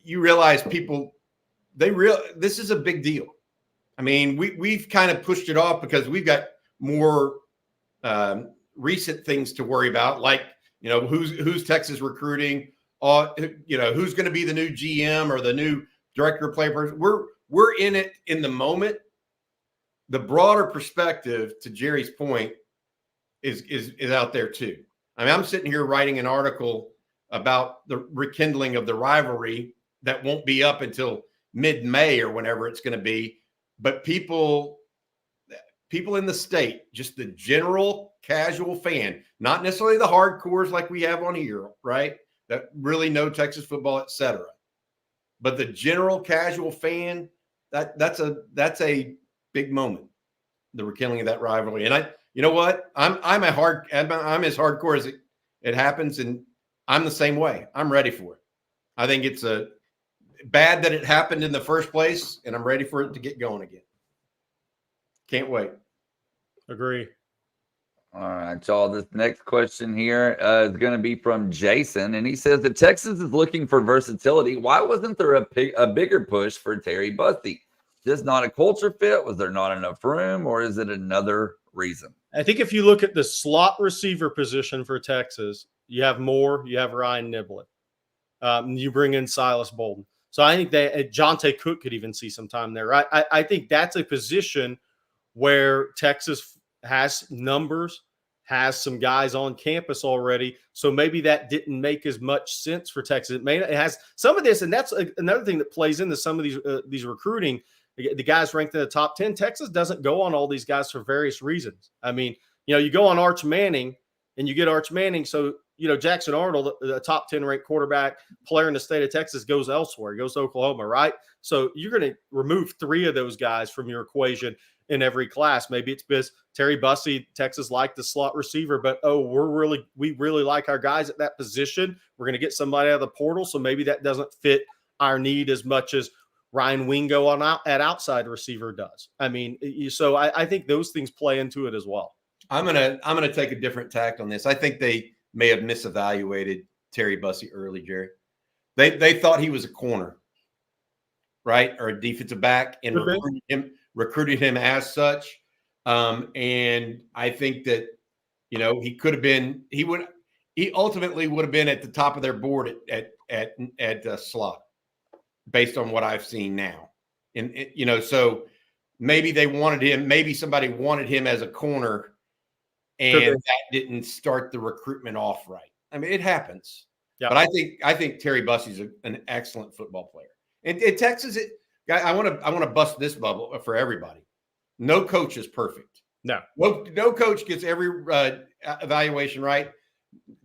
you realize this is a big deal. I mean, we've kind of pushed it off because we've got more recent things to worry about, like, who's Texas recruiting, who's going to be the new GM or the new director of play person. We're in it in the moment. The broader perspective, to Jerry's point, is out there too. I mean, I'm sitting here writing an article about the rekindling of the rivalry that won't be up until mid-May or whenever it's going to be. But people in the state, just the general casual fan, not necessarily the hardcores like we have on here, right? That really know Texas football, et cetera. But the general casual fan, that's a big moment, the rekindling of that rivalry. And you know what? I'm as hardcore as it happens, and I'm the same way. I'm ready for it. I think it's bad that it happened in the first place, and I'm ready for it to get going again. Can't wait. Agree. All right, y'all. This next question here is going to be from Jason, and he says that Texas is looking for versatility. Why wasn't there a bigger push for Terry Bussey? Just not a culture fit? Was there not enough room, or is it another reason? I think if you look at the slot receiver position for Texas, you have Moore, you have Ryan Niblett. You bring in Silas Bolden. So I think that Jonte Cook could even see some time there, right? I think that's a position where Texas has numbers, has some guys on campus already. So maybe that didn't make as much sense for Texas. It has some of this, and that's another thing that plays into some of these recruiting. The guys ranked in the top 10, Texas doesn't go on all these guys for various reasons. I mean, you go on Arch Manning and you get Arch Manning. So, Jackson Arnold, the top 10 ranked quarterback player in the state of Texas, goes elsewhere, goes to Oklahoma, right? So you're going to remove 3 of those guys from your equation in every class. Maybe it's because Terry Bussey, Texas liked the slot receiver, but we really like our guys at that position. We're going to get somebody out of the portal. So maybe that doesn't fit our need as much as Ryan Wingo at outside receiver does. I mean, so I think those things play into it as well. I'm gonna take a different tact on this. I think they may have misevaluated Terry Bussey early, Jerry. They thought he was a corner, right, or a defensive back, and recruited him as such. And I think that he could have been. He ultimately would have been at the top of their board at slot, based on what I've seen now. And so maybe they wanted him. Maybe somebody wanted him as a corner, and that didn't start the recruitment off right. I mean, it happens. Yeah. But I think Terry Bussey's an excellent football player. And Texas, I want to bust this bubble for everybody. No coach is perfect. No coach gets every evaluation right.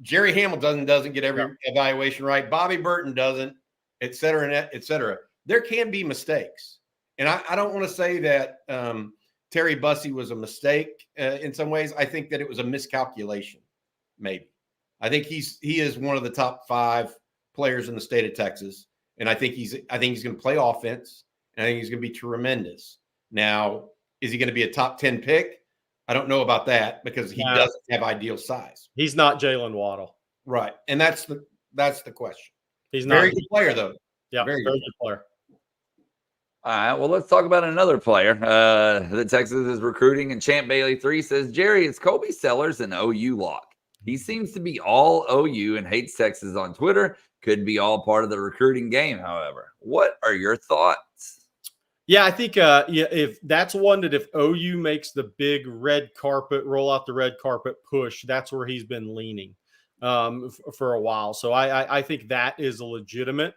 Jerry Hamilton doesn't get every evaluation right. Bobby Burton doesn't, et cetera, et cetera. There can be mistakes. And I don't want to say that Terry Bussey was a mistake in some ways. I think that it was a miscalculation, maybe. I think he is one of the top 5 players in the state of Texas. And I think he's going to play offense, and I think he's going to be tremendous. Now, is he going to be a top 10 pick? I don't know about that because he doesn't have ideal size. He's not Jalen Waddle. Right. And that's the question. He's not very good player, though. Yeah, very good player. All right, well, let's talk about another player that Texas is recruiting. And Champ Bailey 3 says, Jerry, is Colby Sellers an OU lock? He seems to be all OU and hates Texas on Twitter. Could be all part of the recruiting game, however. What are your thoughts? Yeah, I think if that's one that if OU makes the big roll out the red carpet push, that's where he's been leaning for a while. So I think that is a legitimate.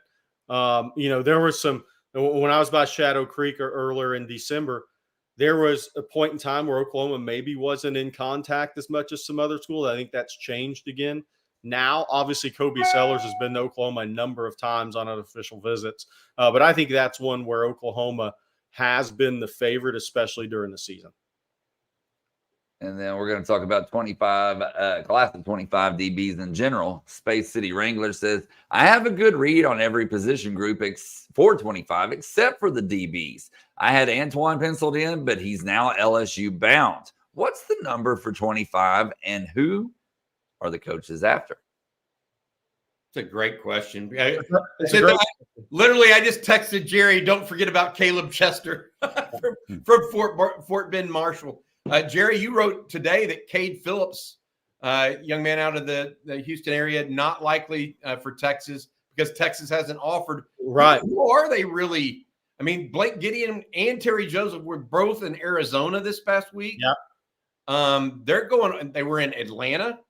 There was some when I was by Shadow Creek earlier in December, there was a point in time where Oklahoma maybe wasn't in contact as much as some other schools. I think that's changed again. Now, obviously, Colby Sellers has been to Oklahoma a number of times on unofficial visits. But I think that's one where Oklahoma has been the favorite, especially during the season. And then we're going to talk about 25 class of 25 DBs in general. Space City Wrangler says, I have a good read on every position group for 25, except for the DBs. I had Antoine penciled in, but he's now LSU bound. What's the number for 25 and who are the coaches after? It's a great question. Literally, I just texted Jerry, don't forget about Caleb Chester from Fort Bend Marshall. Jerry, you wrote today that Cade Phillips, young man out of the Houston area, not likely for Texas because Texas hasn't offered. Right. Who are they really? I mean, Blake Gideon and Terry Joseph were both in Arizona this past week. Yeah. They were in Atlanta.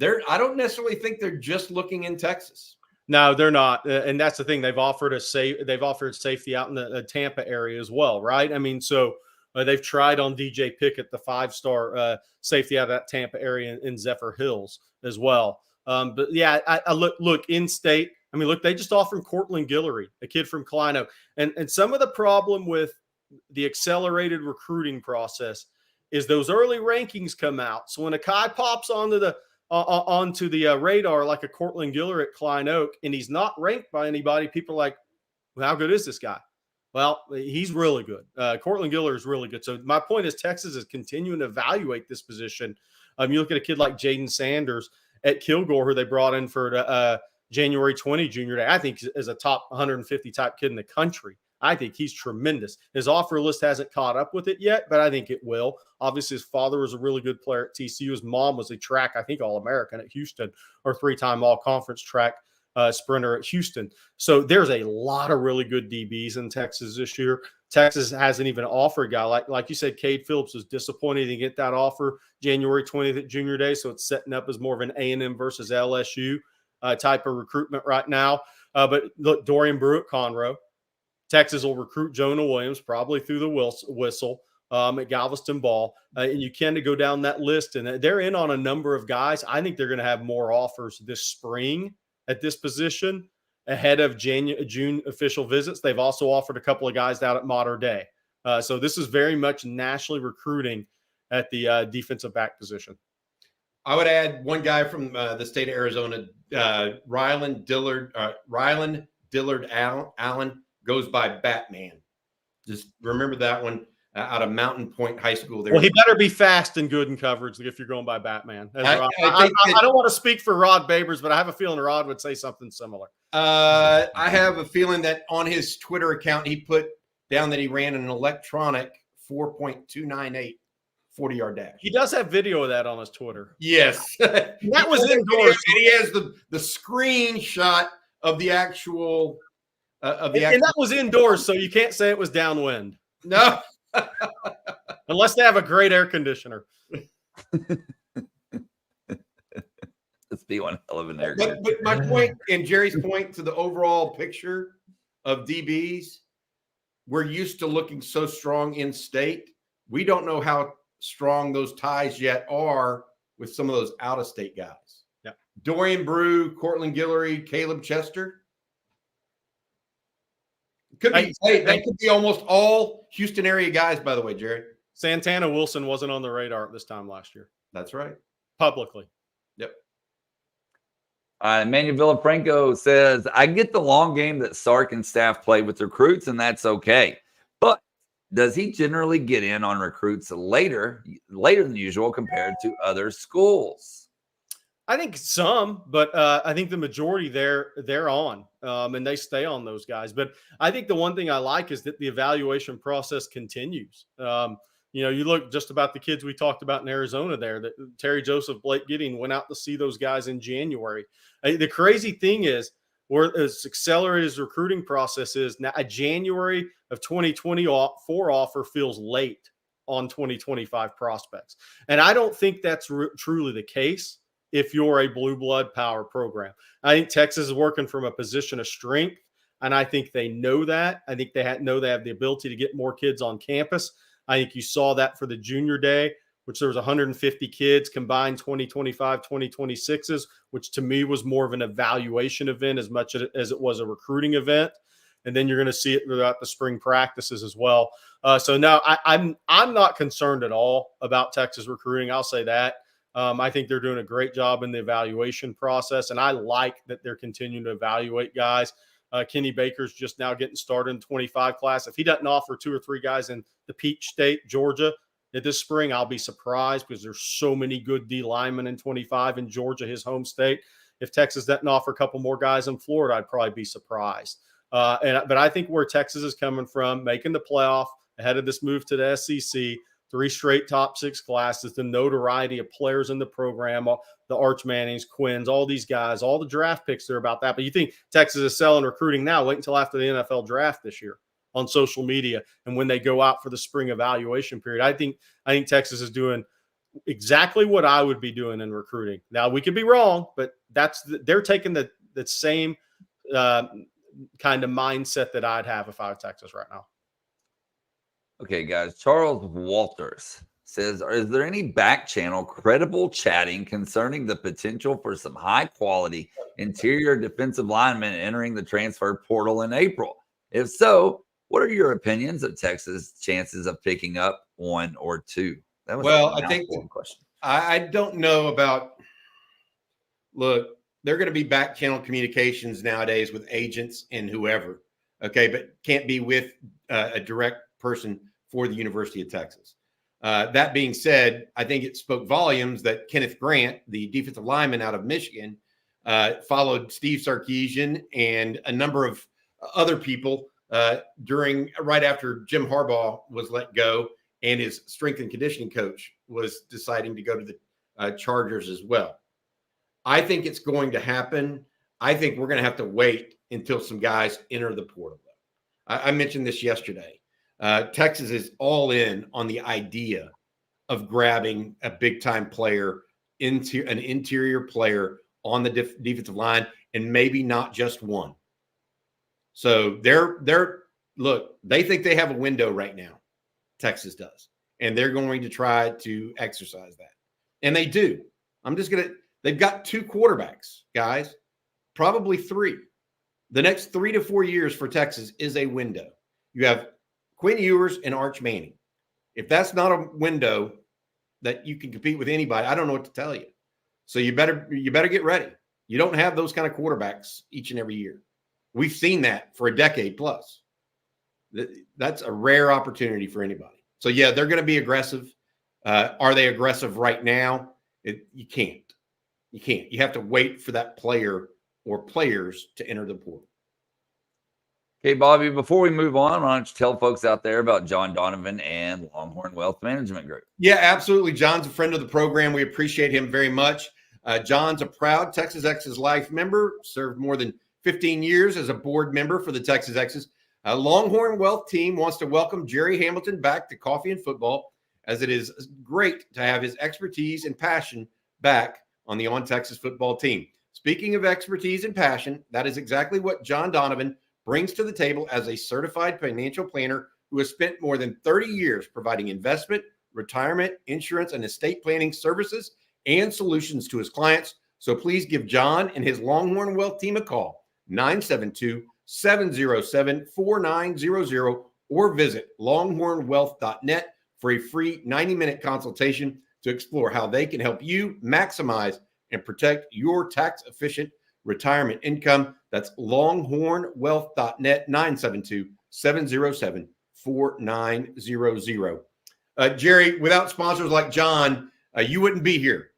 I don't necessarily think they're just looking in Texas. No, they're not. And that's the thing. They've offered safety out in the Tampa area as well. Right. I mean, so they've tried on DJ Pickett, the 5-star safety out of that Tampa area in Zephyr Hills as well. But yeah, I look in state. I mean, look, they just offered Cortland Guillory, a kid from Kleino. And some of the problem with the accelerated recruiting process is those early rankings come out. So when a guy pops onto the radar like a Cortland Guillory at Klein Oak, and he's not ranked by anybody, people are like, well, how good is this guy? Well, he's really good. Cortland Guillory is really good. So my point is Texas is continuing to evaluate this position. You look at a kid like Jaden Sanders at Kilgore, who they brought in for January 20 junior day. I think is a top 150 type kid in the country. I think he's tremendous. His offer list hasn't caught up with it yet, but I think it will. Obviously, his father was a really good player at TCU. His mom was a track, I think, All-American at Houston, or 3-time All-Conference track sprinter at Houston. So there's a lot of really good DBs in Texas this year. Texas hasn't even offered a guy. Like you said, Cade Phillips was disappointed to get that offer January 20th at junior day, so it's setting up as more of an A&M versus LSU type of recruitment right now. But look, Dorian Brew at Conroe. Texas will recruit Jonah Williams probably through the whistle at Galveston Ball. And you can go down that list, and they're in on a number of guys. I think they're going to have more offers this spring at this position ahead of June official visits. They've also offered a couple of guys out at Mater Dei. So this is very much nationally recruiting at the defensive back position. I would add one guy from the state of Arizona, Rylan Dillard Allen, goes by Batman. Just remember that one out of Mountain Point High School. There. Well, he better be fast and good in coverage if you're going by Batman. I don't want to speak for Rod Babers, but I have a feeling Rod would say something similar. I have a feeling that on his Twitter account, he put down that he ran an electronic 4.298 40-yard dash. He does have video of that on his Twitter. Yes. That was indoors. And he has the screenshot of the actual and that was indoors, so you can't say it was downwind. No. Unless they have a great air conditioner. Let's be one hell of an air conditioner. But my point and Jerry's point to the overall picture of DBs, we're used to looking so strong in state. We don't know how strong those ties yet are with some of those out-of-state guys. Yeah. Dorian Brew, Cortland Guillory, Caleb Chester. They could be almost all Houston area guys, by the way, Jerry. Santana Wilson wasn't on the radar at this time last year. That's right. Publicly. Yep. Emmanuel Villafranco says, I get the long game that Sark and staff play with recruits, and that's okay. But does he generally get in on recruits later than usual compared to other schools? I think some, but I think the majority they're on, and they stay on those guys. But I think the one thing I like is that the evaluation process continues. You look just about the kids we talked about in Arizona there, that Terry Joseph, Blake Gidding went out to see those guys in January. The crazy thing is, where as accelerated as recruiting process is, now a January of 2024 offer feels late on 2025 prospects. And I don't think that's truly the case if you're a blue blood power program. I think Texas is working from a position of strength, and I think they know that. I think they know they have the ability to get more kids on campus. I think you saw that for the junior day, which there was 150 kids combined 2025, 2026s, which to me was more of an evaluation event as much as it was a recruiting event. and then you're going to see it throughout the spring practices as well. So no, I'm not concerned at all about Texas recruiting. I'll say that. I think they're doing a great job in the evaluation process, and I like that they're continuing to evaluate guys. Kenny Baker's just now getting started in 25 class. If he doesn't offer 2 or 3 guys in the Peach State, Georgia, this spring, I'll be surprised because there's so many good D linemen in 25 in Georgia, his home state. If Texas doesn't offer a couple more guys in Florida, I'd probably be surprised. But I think where Texas is coming from, making the playoff ahead of this move to the SEC, 3 straight top 6 classes, the notoriety of players in the program, the Arch Mannings, Quinns, all these guys, all the draft picks are about that. But you think Texas is selling recruiting now? Wait until after the NFL draft this year on social media and when they go out for the spring evaluation period. I think Texas is doing exactly what I would be doing in recruiting. Now, we could be wrong, but they're taking the same kind of mindset that I'd have if I was Texas right now. Okay, guys. Charles Walters says, is there any back channel credible chatting concerning the potential for some high quality interior defensive linemen entering the transfer portal in April? If so, what are your opinions of Texas' chances of picking up 1 or 2? That was I think question. I don't know about. Look, they're going to be back channel communications nowadays with agents and whoever. Okay, but can't be with a direct person for the University of Texas. That being said, I think it spoke volumes that Kenneth Grant, the defensive lineman out of Michigan, followed Steve Sarkisian and a number of other people right after Jim Harbaugh was let go and his strength and conditioning coach was deciding to go to the Chargers as well. I think it's going to happen. I think we're going to have to wait until some guys enter the portal. I mentioned this yesterday. Texas is all in on the idea of grabbing a big-time player into an interior player on the defensive line, and maybe not just one. So they think they have a window right now. Texas does, and they're going to try to exercise that, and they do. They've got 2 quarterbacks, guys, probably 3. The next 3 to 4 years for Texas is a window. You have Quinn Ewers and Arch Manning. If that's not a window that you can compete with anybody, I don't know what to tell you. So you better get ready. You don't have those kind of quarterbacks each and every year. We've seen that for a decade plus. That's a rare opportunity for anybody. So yeah, they're going to be aggressive. Are they aggressive right now? You can't. You can't. You have to wait for that player or players to enter the portal. Okay, Bobby, before we move on, why don't you tell folks out there about John Donovan and Longhorn Wealth Management Group? Yeah, absolutely. John's a friend of the program. We appreciate him very much. John's a proud Texas Exes Life member, served more than 15 years as a board member for the Texas Exes. Longhorn Wealth Team wants to welcome Jerry Hamilton back to Coffee and Football, as it is great to have his expertise and passion back on the On Texas football team. Speaking of expertise and passion, that is exactly what John Donovan brings to the table as a certified financial planner who has spent more than 30 years providing investment, retirement, insurance, and estate planning services and solutions to his clients. So please give John and his Longhorn Wealth Team a call, 972-707-4900, or visit longhornwealth.net for a free 90-minute consultation to explore how they can help you maximize and protect your tax-efficient retirement income. That's longhornwealth.net, 972-707-4900. Jerry, without sponsors like John, you wouldn't be here.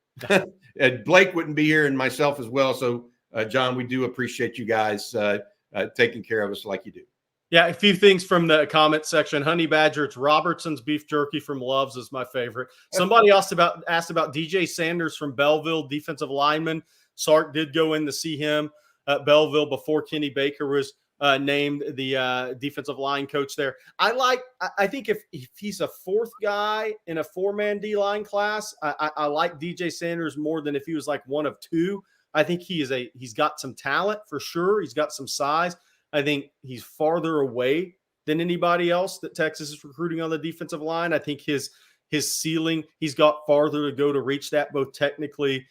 Blake wouldn't be here, and myself as well. So, John, we do appreciate you guys taking care of us like you do. Yeah, a few things from the comment section. Honey Badger, it's Robertson's beef jerky from Love's is my favorite. Somebody asked about DJ Sanders from Belleville, defensive lineman. Sark did go in to see him at Belleville before Kenny Baker was named the defensive line coach there. I think if he's a 4th guy in a 4-man D-line class, I like DJ Sanders more than if he was like one of 2. I think he's got some talent for sure. He's got some size. I think he's farther away than anybody else that Texas is recruiting on the defensive line. I think his ceiling, he's got farther to go to reach that, both technically,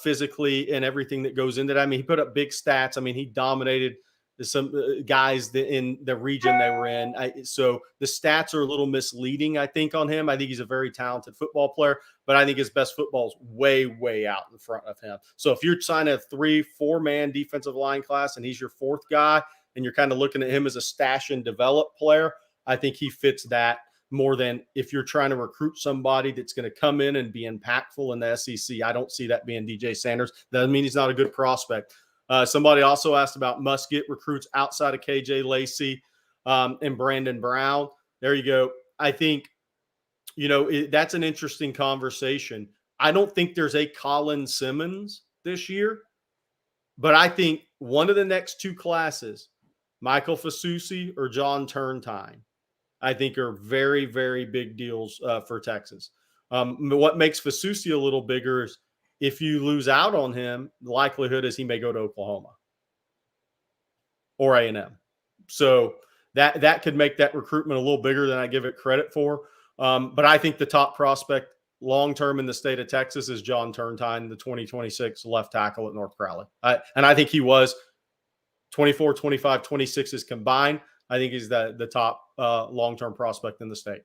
physically, and everything that goes into that. I mean, he put up big stats. I mean, he dominated some guys in the region they were in. So the stats are a little misleading, I think, on him. I think he's a very talented football player, but I think his best football is way, way out in front of him. So if you're signing a 3-4 man defensive line class and he's your fourth guy and you're kind of looking at him as a stash and develop player, I think he fits that more than if you're trying to recruit somebody that's going to come in and be impactful in the SEC. I don't see that being DJ Sanders. Doesn't mean he's not a good prospect. Somebody also asked about Musket recruits outside of KJ Lacey and Brandon Brown. There you go. I think, that's an interesting conversation. I don't think there's a Colin Simmons this year, but I think one of the next two classes, Michael Fasusi or John Turntine, I think are very, very big deals for Texas. What makes Fasusi a little bigger is if you lose out on him, the likelihood is he may go to Oklahoma or A&M. So that could make that recruitment a little bigger than I give it credit for. But I think the top prospect long-term in the state of Texas is John Turntine, the 2026 left tackle at North Crowley. And I think he was 24, 25, 26s combined. I think he's the top long-term prospect in the state.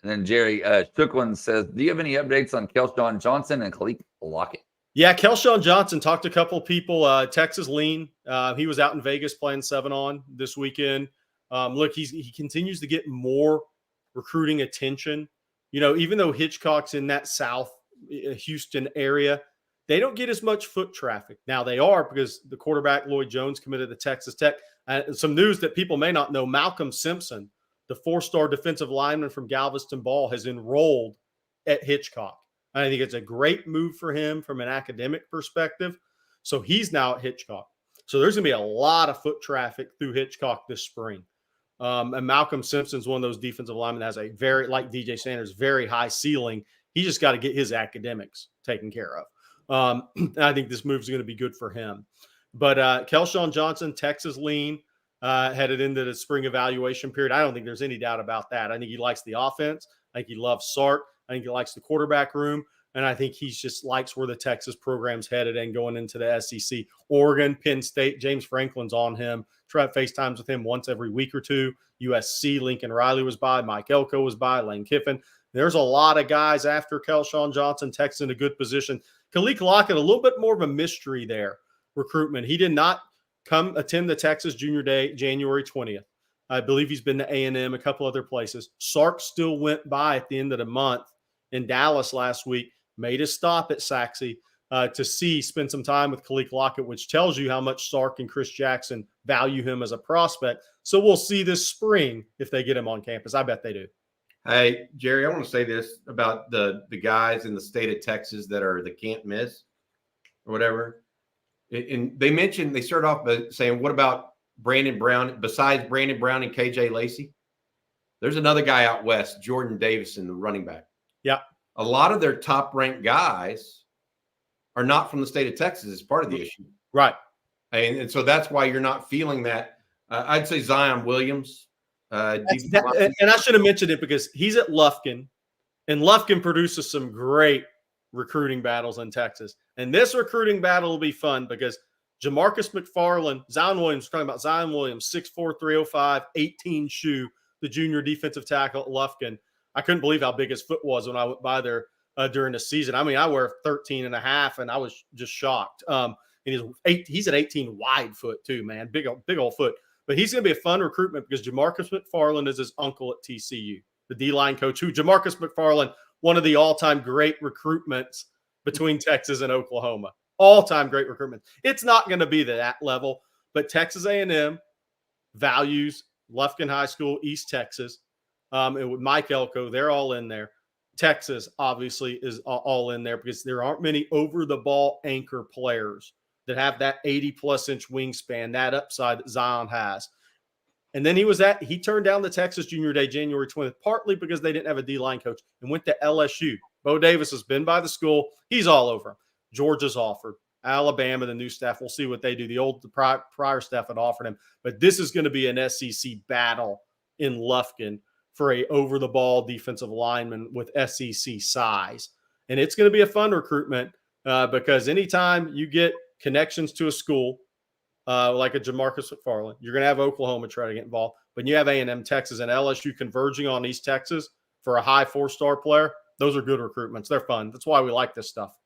And then Jerry Shooklin says, do you have any updates on Kelshawn Johnson and Khalik Lockett? Yeah, Kelshawn Johnson talked to a couple of people. Texas lean. He was out in Vegas playing 7-on this weekend. Look, he continues to get more recruiting attention. Even though Hitchcock's in that South Houston area, they don't get as much foot traffic. Now they are because the quarterback Lloyd Jones committed to Texas Tech. Some news that people may not know, Malcolm Simpson, the 4-star defensive lineman from Galveston Ball, has enrolled at Hitchcock. I think it's a great move for him from an academic perspective. So he's now at Hitchcock. So there's going to be a lot of foot traffic through Hitchcock this spring. And Malcolm Simpson's one of those defensive linemen that has a very, like DJ Sanders, very high ceiling. He just got to get his academics taken care of. And I think this move is going to be good for him. But Kelshawn Johnson, Texas lean, headed into the spring evaluation period. I don't think there's any doubt about that. I think he likes the offense. I think he loves Sark. I think he likes the quarterback room. And I think he just likes where the Texas program's headed and going into the SEC. Oregon, Penn State, James Franklin's on him. Try to FaceTimes with him once every week or two. USC, Lincoln Riley was by. Mike Elko was by. Lane Kiffin. There's a lot of guys after Kelshawn Johnson. Texas in a good position. Khalik Lockett, a little bit more of a mystery there. Recruitment. He did not come attend the Texas Junior Day January 20th. I believe he's been to A&M, a couple other places. Sark still went by at the end of the month in Dallas last week, made a stop at Saxe to spend some time with Khalik Lockett, which tells you how much Sark and Chris Jackson value him as a prospect. So we'll see this spring if they get him on campus. I bet they do. Hey, Jerry, I want to say this about the guys in the state of Texas that are the can't miss or whatever. And they start off by saying, what about Brandon Brown? Besides Brandon Brown and KJ Lacey, there's another guy out west, Jordan Davison, the running back. Yeah. A lot of their top ranked guys are not from the state of Texas as part of the issue. Right. And so that's why you're not feeling that. I'd say Zion Williams. And I should have mentioned it because he's at Lufkin, and Lufkin produces some great recruiting battles in Texas. And this recruiting battle will be fun because Jamarcus McFarland, Zion Williams, talking about Zion Williams, 6'4", 305, 18 shoe, the junior defensive tackle at Lufkin. I couldn't believe how big his foot was when I went by there during the season. I mean, I wear 13 and a half, and I was just shocked. And he's an 18 wide foot too, man. Big old foot. But he's going to be a fun recruitment because Jamarcus McFarland is his uncle at TCU, the D-line coach, who Jamarcus McFarland, one of the all-time great recruitments between Texas and Oklahoma. All-time great recruitment. It's not going to be that level, but Texas A&M values Lufkin High School, East Texas. And with Mike Elko, they're all in there. Texas, obviously, is all in there because there aren't many over-the-ball anchor players that have that 80-plus inch wingspan, that upside that Zion has. And then he turned down the Texas Junior Day January 20th, partly because they didn't have a D-line coach, and went to LSU. Bo Davis has been by the school. He's all over him. Georgia's offered. Alabama, the new staff, we'll see what they do. The prior staff had offered him. But this is going to be an SEC battle in Lufkin for a over-the-ball defensive lineman with SEC size. And it's going to be a fun recruitment because anytime you get connections to a school, like a Jamarcus McFarland. You're going to have Oklahoma try to get involved. But you have A&M, Texas, and LSU converging on East Texas for a high 4-star player. Those are good recruitments. They're fun. That's why we like this stuff.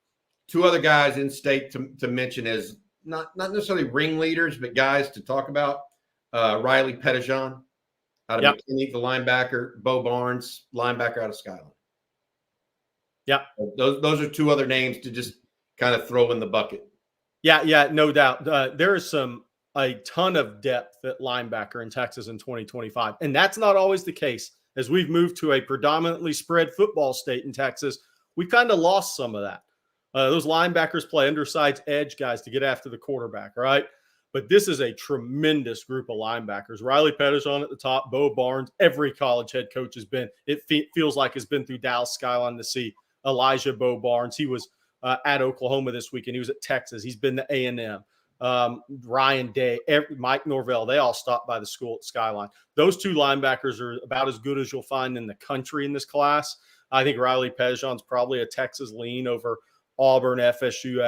Two other guys in state to mention as not necessarily ringleaders, but guys to talk about. Riley Pettijohn out of McKinney, the linebacker. Bo Barnes, linebacker out of Skyland. Yeah. Those are two other names to just kind of throw in the bucket. Yeah, no doubt. There is a ton of depth at linebacker in Texas in 2025. And that's not always the case. As we've moved to a predominantly spread football state in Texas, we kind of lost some of that. Those linebackers play undersized edge guys to get after the quarterback, right? But this is a tremendous group of linebackers. Riley Pettijohn at the top, Bo Barnes. Every college head coach has been, feels like has been through Dallas Skyline to see Elijah Bo Barnes. He was at Oklahoma this week, and he was at Texas. He's been to A&M. Ryan Day, Mike Norvell, they all stopped by the school at Skyline. Those two linebackers are about as good as you'll find in the country in this class. I think Riley Pettijohn's probably a Texas lean over Auburn, FSU,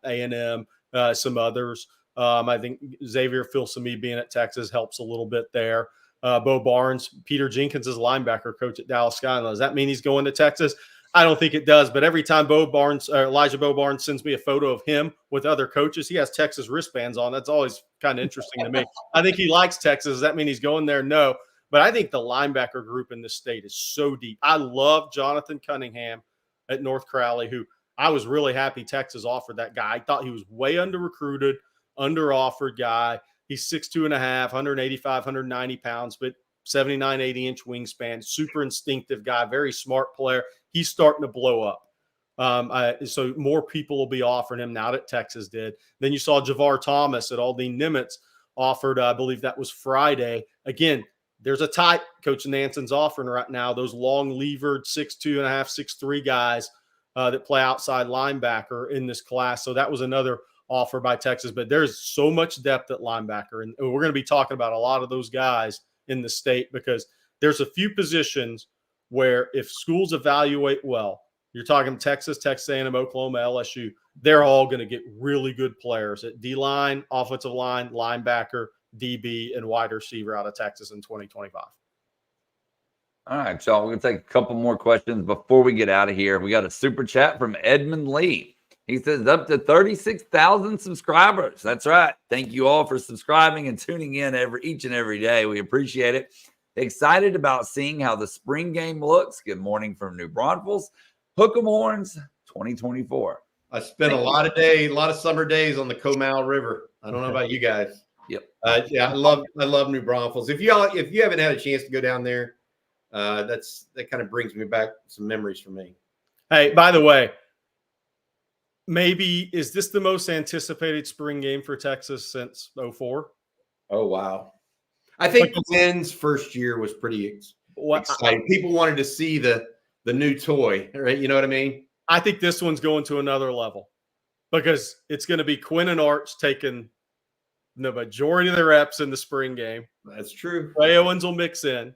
A&M, some others. I think Xavier Filsaime being at Texas helps a little bit there. Bo Barnes, Peter Jenkins is linebacker coach at Dallas Skyline. Does that mean he's going to Texas? I don't think it does, but every time Elijah Bo Barnes sends me a photo of him with other coaches, he has Texas wristbands on. That's always kind of interesting to me. I think he likes Texas. Does that mean he's going there? No. But I think the linebacker group in this state is so deep. I love Jonathan Cunningham at North Crowley, who I was really happy Texas offered that guy. I thought he was way under-recruited, under-offered guy. He's 6'2.5", 185, 190 pounds, but 79, 80-inch wingspan, super instinctive guy, very smart player. He's starting to blow up. So more people will be offering him now that Texas did. Then you saw Javar Thomas at Aldine Nimitz offered, I believe that was Friday. Again, there's a type Coach Nanson's offering right now, those long-levered 6'2.5", 6'3" guys that play outside linebacker in this class. So that was another offer by Texas. But there's so much depth at linebacker. And we're going to be talking about a lot of those guys in the state because there's a few positions where if schools evaluate well, you're talking Texas, Texas A&M, Oklahoma, LSU, they're all going to get really good players at D-line, offensive line, linebacker, DB, and wide receiver out of Texas in 2025. All right, y'all. We're going to take a couple more questions before we get out of here. We got a super chat from Edmund Lee. He says up to 36,000 subscribers. That's right. Thank you all for subscribing and tuning in each and every day. We appreciate it. Excited about seeing how the spring game looks. Good morning from New Braunfels. Hook 'em horns 2024. I spent a lot of summer days on the Comal River. I don't know about you guys. Yep. Yeah, I love New Braunfels. If you haven't had a chance to go down there, that kind of brings me back some memories for me. Hey, by the way, maybe is this the most anticipated spring game for Texas since 2004? Oh, wow. I think Quinn's first year was pretty exciting. People wanted to see the new toy, right? You know what I mean? I think this one's going to another level because it's going to be Quinn and Arch taking the majority of the reps in the spring game. That's true. Ray Owens will mix in.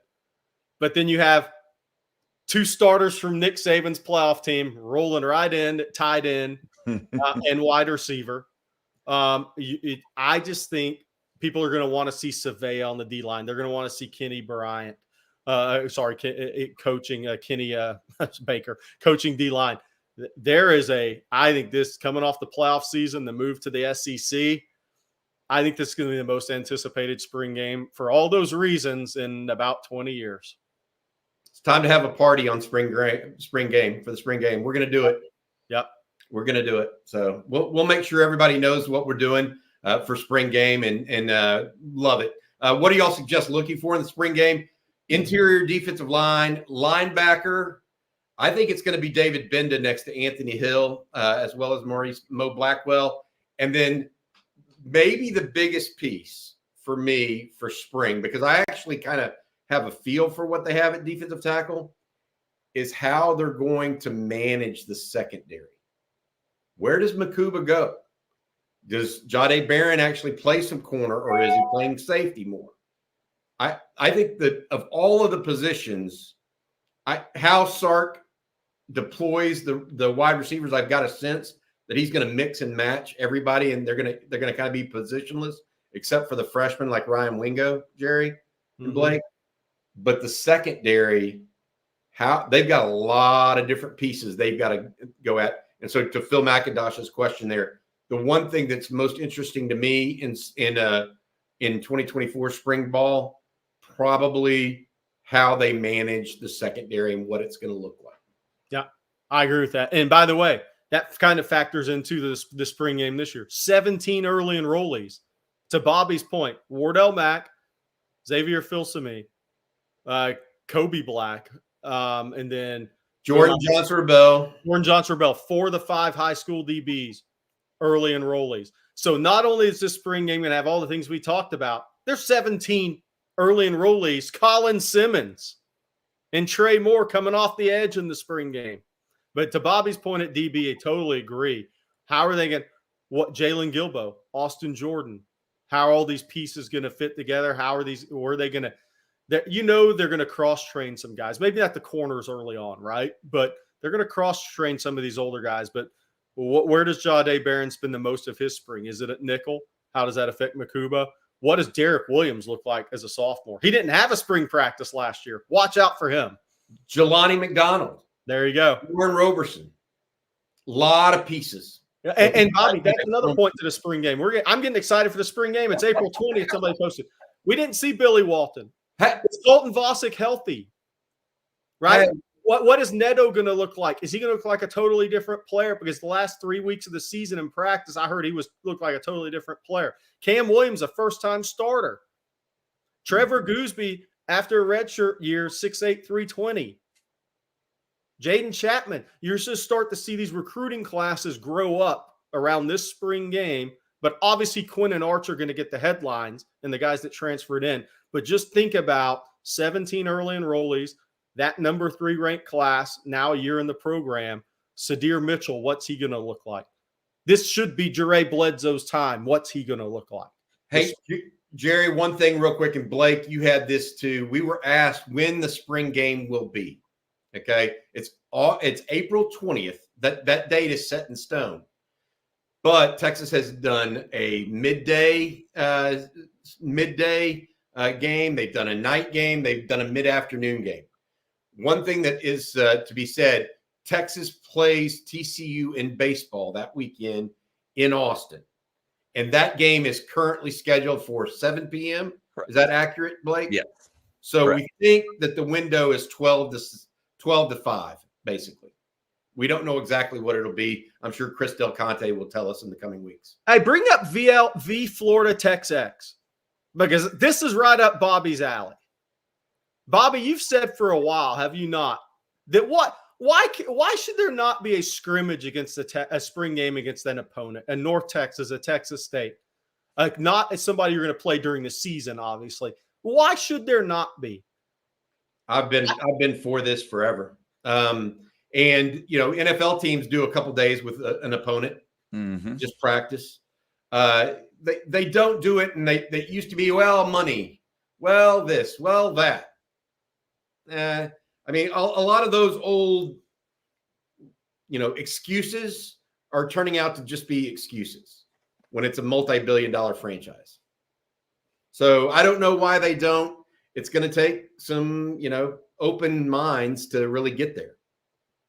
But then you have two starters from Nick Saban's playoff team rolling right in, tight end, and wide receiver. I just think people are going to want to see Savea on the D-line. They're going to want to see Kenny Bryant. Coaching Kenny Baker, coaching D-line. I think this coming off the playoff season, the move to the SEC, I think this is going to be the most anticipated spring game for all those reasons in about 20 years. It's time to have a party on spring game. We're going to do it. Yep. We're going to do it. So we'll make sure everybody knows what we're doing for spring game and love it. What do y'all suggest looking for in the spring game? Interior defensive line, linebacker. I think it's going to be David Benda next to Anthony Hill, as well as Mo Blackwell. And then maybe the biggest piece for me for spring, because I actually kind of have a feel for what they have at defensive tackle, is how they're going to manage the secondary. Where does Makuba go? Does Jahdae Barron actually play some corner, or is he playing safety more? I think that of all of the positions, how Sark deploys the wide receivers, I've got a sense that he's going to mix and match everybody, and they're going to kind of be positionless except for the freshmen like Ryan Wingo, Jerry, and Blake. But the secondary, they've got a lot of different pieces they've got to go at. And so to Phil McIntosh's question there, the one thing that's most interesting to me in 2024 spring ball, probably how they manage the secondary and what it's going to look like. Yeah, I agree with that. And by the way, that kind of factors into the spring game this year. 17 early enrollees. To Bobby's point, Wardell Mack, Xavier Filsaime, Kobe Black, and then Jordan Johnson-Rebel. 4 of the 5 high school DBs, early enrollees. So not only is this spring game going to have all the things we talked about, there's 17 early enrollees. Colin Simmons and Trey Moore coming off the edge in the spring game. But to Bobby's point at DB, I totally agree. How are they going to – what Jalen Gilbo, Austin Jordan, how are all these pieces going to fit together? How are these – or are they going to – they're going to cross-train some guys. Maybe not the corners early on, right? But they're going to cross-train some of these older guys. But where does Jahdae Barron spend the most of his spring? Is it at nickel? How does that affect Makuba? What does Derek Williams look like as a sophomore? He didn't have a spring practice last year. Watch out for him. Jelani McDonald. There you go. Warren Roberson. A lot of pieces. And Bobby, that's another point to the spring game. I'm getting excited for the spring game. It's April 20th. Somebody posted. We didn't see Billy Walton. Is Colton Vosick healthy? Right? What is Neto going to look like? Is he going to look like a totally different player? Because the last 3 weeks of the season in practice, I heard he looked like a totally different player. Cam Williams, a first-time starter. Trevor Gooseby, after a redshirt year, 6'8", 320. Jaden Chapman, you're just start to see these recruiting classes grow up around this spring game. But obviously, Quinn and Arch are going to get the headlines and the guys that transferred in. But just think about 17 early enrollees, that number 3 ranked class, now a year in the program. Sadir Mitchell, what's he going to look like? This should be Jere Bledsoe's time. What's he going to look like? Hey, Jerry, one thing real quick, and Blake, you had this too. We were asked when the spring game will be. Okay, it's April 20th. That date is set in stone. But Texas has done a midday game. They've done a night game. They've done a mid-afternoon game. One thing that is to be said, Texas plays TCU in baseball that weekend in Austin. And that game is currently scheduled for 7 p.m. Correct. Is that accurate, Blake? Yes. So Correct. We think that the window is 12 to 5, basically. We don't know exactly what it'll be. I'm sure Chris Del Conte will tell us in the coming weeks. I bring up V Florida Tex X because this is right up Bobby's alley. Bobby, you've said for a while, have you not, that why should there not be a scrimmage against a spring game against an opponent, a North Texas, a Texas State, not as somebody you're going to play during the season, obviously. Why should there not be? I've been for this forever. And, NFL teams do a couple days with an opponent, just practice. They don't do it, and they used to be, money, this, that. A lot of those old, excuses are turning out to just be excuses when it's a multi-billion-dollar franchise. So I don't know why they don't. It's going to take some, open minds to really get there.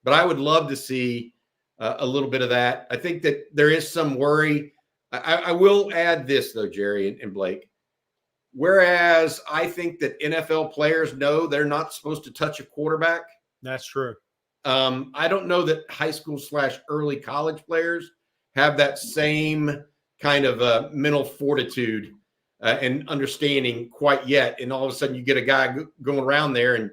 But I would love to see a little bit of that. I think that there is some worry. I will add this, though, Jerry and Blake. Whereas I think that NFL players know they're not supposed to touch a quarterback. That's true. I don't know that high school / early college players have that same kind of mental fortitude and understanding quite yet. And all of a sudden you get a guy going around there and,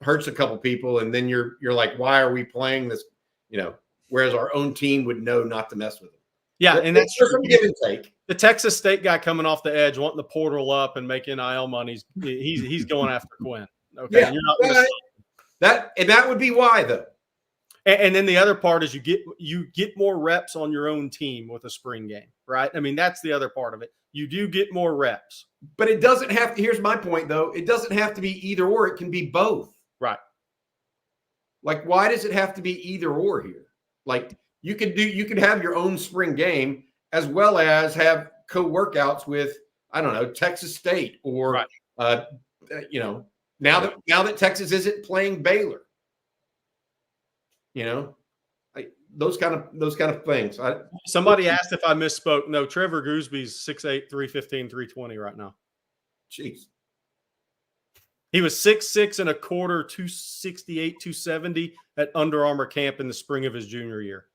hurts a couple people. And then you're like, why are we playing this? Whereas our own team would know not to mess with him. Yeah. And that's true. Some give and take. The Texas State guy coming off the edge, wanting the portal up and make NIL money, he's going after Quinn. Okay, yeah, you're not that would be why, though. And then the other part is you get more reps on your own team with a spring game, right? I mean, that's the other part of it. You do get more reps, but it doesn't have to. Here's my point, though. It doesn't have to be either or. It can be both, right? Like, why does it have to be either or here? Like, you could have your own spring game as well as have co-workouts with, I don't know, Texas State or, Right. Now that Texas isn't playing Baylor, those kind of things. Somebody asked if I misspoke. No, Trevor Goosby's 6'8", 315, 320 right now. Jeez. He was 6'6" and a quarter, 268, 270 at Under Armour camp in the spring of his junior year.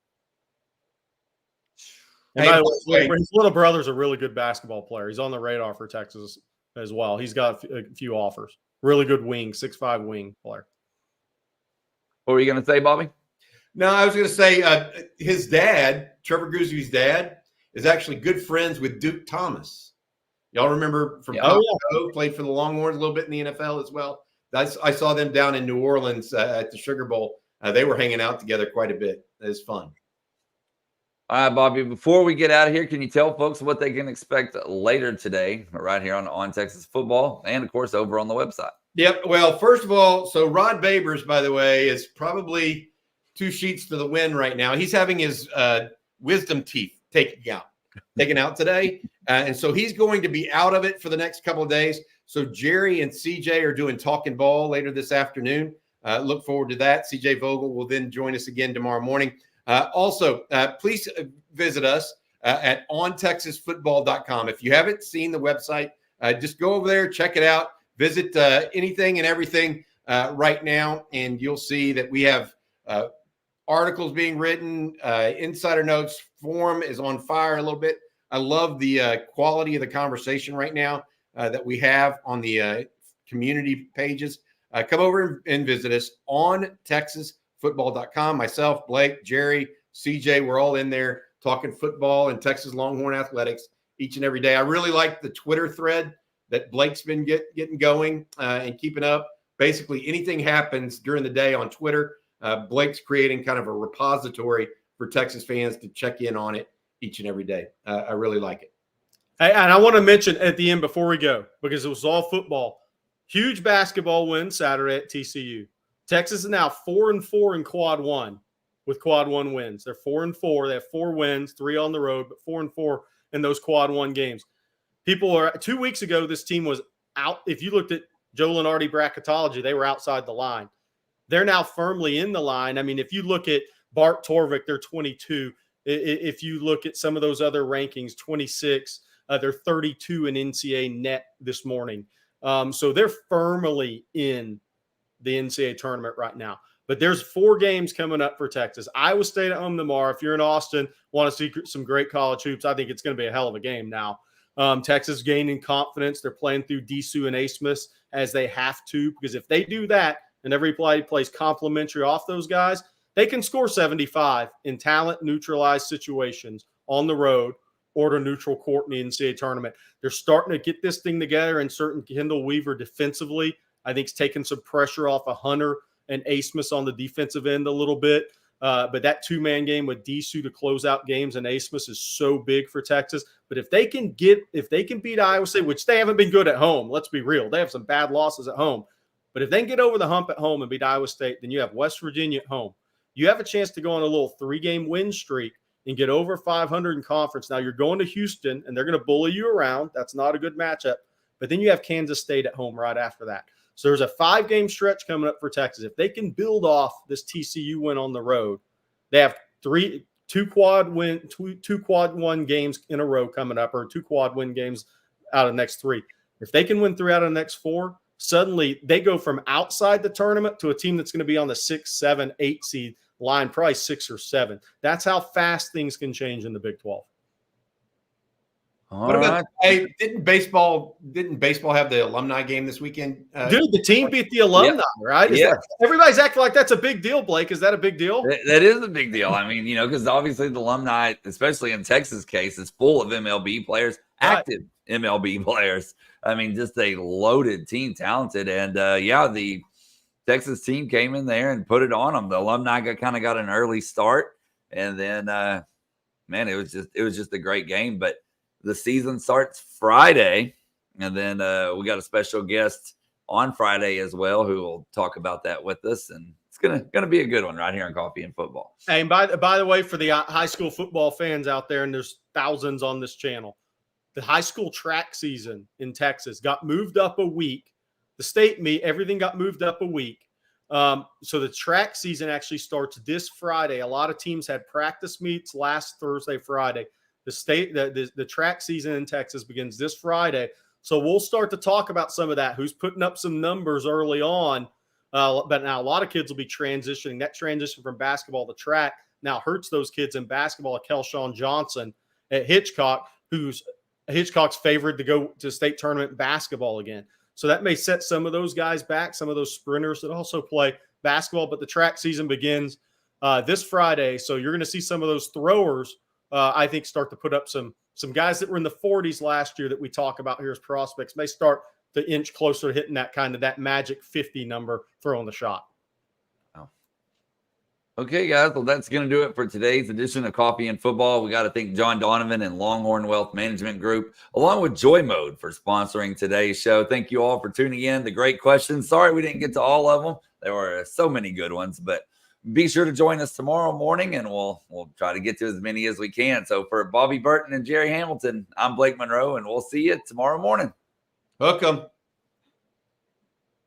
And by the way, his little brother's a really good basketball player. He's on the radar for Texas as well. He's got a few offers. Really good wing, 6'5" wing player. What were you going to say, Bobby? No, I was going to say his dad, Trevor Goosby's dad, is actually good friends with Duke Thomas. Y'all remember from played for the Longhorns a little bit in the NFL as well. I saw them down in New Orleans at the Sugar Bowl. They were hanging out together quite a bit. It was fun. All right, Bobby, before we get out of here, can you tell folks what they can expect later today right here on Texas Football and, of course, over on the website? Yep. Well, first of all, so Rod Babers, by the way, is probably 2 sheets to the wind right now. He's having his wisdom teeth taken out today. And so he's going to be out of it for the next couple of days. So Jerry and CJ are doing Talking Ball later this afternoon. Look forward to that. CJ Vogel will then join us again tomorrow morning. Also, please visit us at ontexasfootball.com. If you haven't seen the website, just go over there, check it out, visit anything and everything right now, and you'll see that we have articles being written, insider notes, forum is on fire a little bit. I love the quality of the conversation right now that we have on the community pages. Come over and visit us on TexasFootball.com. Myself, Blake, Jerry, CJ, we're all in there talking football and Texas Longhorn athletics each and every day. I really like the Twitter thread that Blake's been getting going and keeping up. Basically, anything happens during the day on Twitter, Blake's creating kind of a repository for Texas fans to check in on it each and every day. I really like it. Hey, and I want to mention at the end before we go, because it was all football, huge basketball win Saturday at TCU. Texas is now 4-4 in quad one with quad one wins. They're 4-4. They have 4 wins, 3 on the road, but 4-4 in those quad one games. 2 weeks ago, this team was out. If you looked at Joe Lunardi bracketology, they were outside the line. They're now firmly in the line. I mean, if you look at Bart Torvik, they're 22. If you look at some of those other rankings, 26, they're 32 in NCAA net this morning. So they're firmly in the NCAA tournament right now. But there's 4 games coming up for Texas. Iowa State at home tomorrow. If you're in Austin, want to see some great college hoops, I think it's going to be a hell of a game now. Texas gaining confidence. They're playing through Disu and Asmus as they have to, because if they do that and everybody plays complimentary off those guys, they can score 75 in talent neutralized situations on the road or to neutral court in the NCAA tournament. They're starting to get this thing together, and certain Kendall Weaver defensively, I think, is taking some pressure off of Hunter and Asmus on the defensive end a little bit. But that 2-man game with Disu to close out games and Asmus is so big for Texas. But if they can beat Iowa State, which they haven't been good at home, let's be real, they have some bad losses at home. But if they can get over the hump at home and beat Iowa State, then you have West Virginia at home. You have a chance to go on a little 3-game win streak and get over 500 in conference. Now you're going to Houston, and they're going to bully you around. That's not a good matchup. But then you have Kansas State at home right after that. So there's a 5-game stretch coming up for Texas. If they can build off this TCU win on the road, they have two quad one games in a row coming up, or 2 quad win games out of the next 3. If they can win 3 out of the next 4, suddenly they go from outside the tournament to a team that's going to be on the 6, 7, 8 seed line, probably 6 or 7. That's how fast things can change in the Big 12. What about, hey, didn't baseball have the alumni game this weekend? Dude, the team beat the alumni, right? Everybody's acting like that's a big deal, Blake. Is that a big deal? That is a big deal. I mean, because obviously the alumni, especially in Texas' case, is full of MLB players, active MLB players. I mean, just a loaded team, talented. And, the Texas team came in there and put it on them. The alumni got an early start. And then, it was just a great game. But the season starts Friday, and then we got a special guest on Friday as well who will talk about that with us, and it's gonna be a good one right here on Coffee and Football. Hey, and by the way, for the high school football fans out there, and there's thousands on this channel, the high school track season in Texas got moved up a week. The state meet, everything got moved up a week. So the track season actually starts this Friday. A lot of teams had practice meets last Thursday, Friday. The track season in Texas begins this Friday. So we'll start to talk about some of that, who's putting up some numbers early on. But now a lot of kids will be transitioning. That transition from basketball to track now hurts those kids in basketball, like Kelshawn Johnson at Hitchcock, who's Hitchcock's favored to go to state tournament in basketball again. So that may set some of those guys back, some of those sprinters that also play basketball. But the track season begins this Friday. So you're going to see some of those throwers, I think, start to put up some guys that were in the 40s last year that we talk about here as prospects may start to inch closer to hitting that magic 50 number throwing the shot. Okay, guys. Well, that's going to do it for today's edition of Coffee and Football. We got to thank John Donovan and Longhorn Wealth Management Group, along with Joy Mode, for sponsoring today's show. Thank you all for tuning in. The great questions. Sorry we didn't get to all of them. There were so many good ones, but be sure to join us tomorrow morning, and we'll try to get to as many as we can. So for Bobby Burton and Jerry Hamilton, I'm Blake Monroe, and we'll see you tomorrow morning. Hook 'em.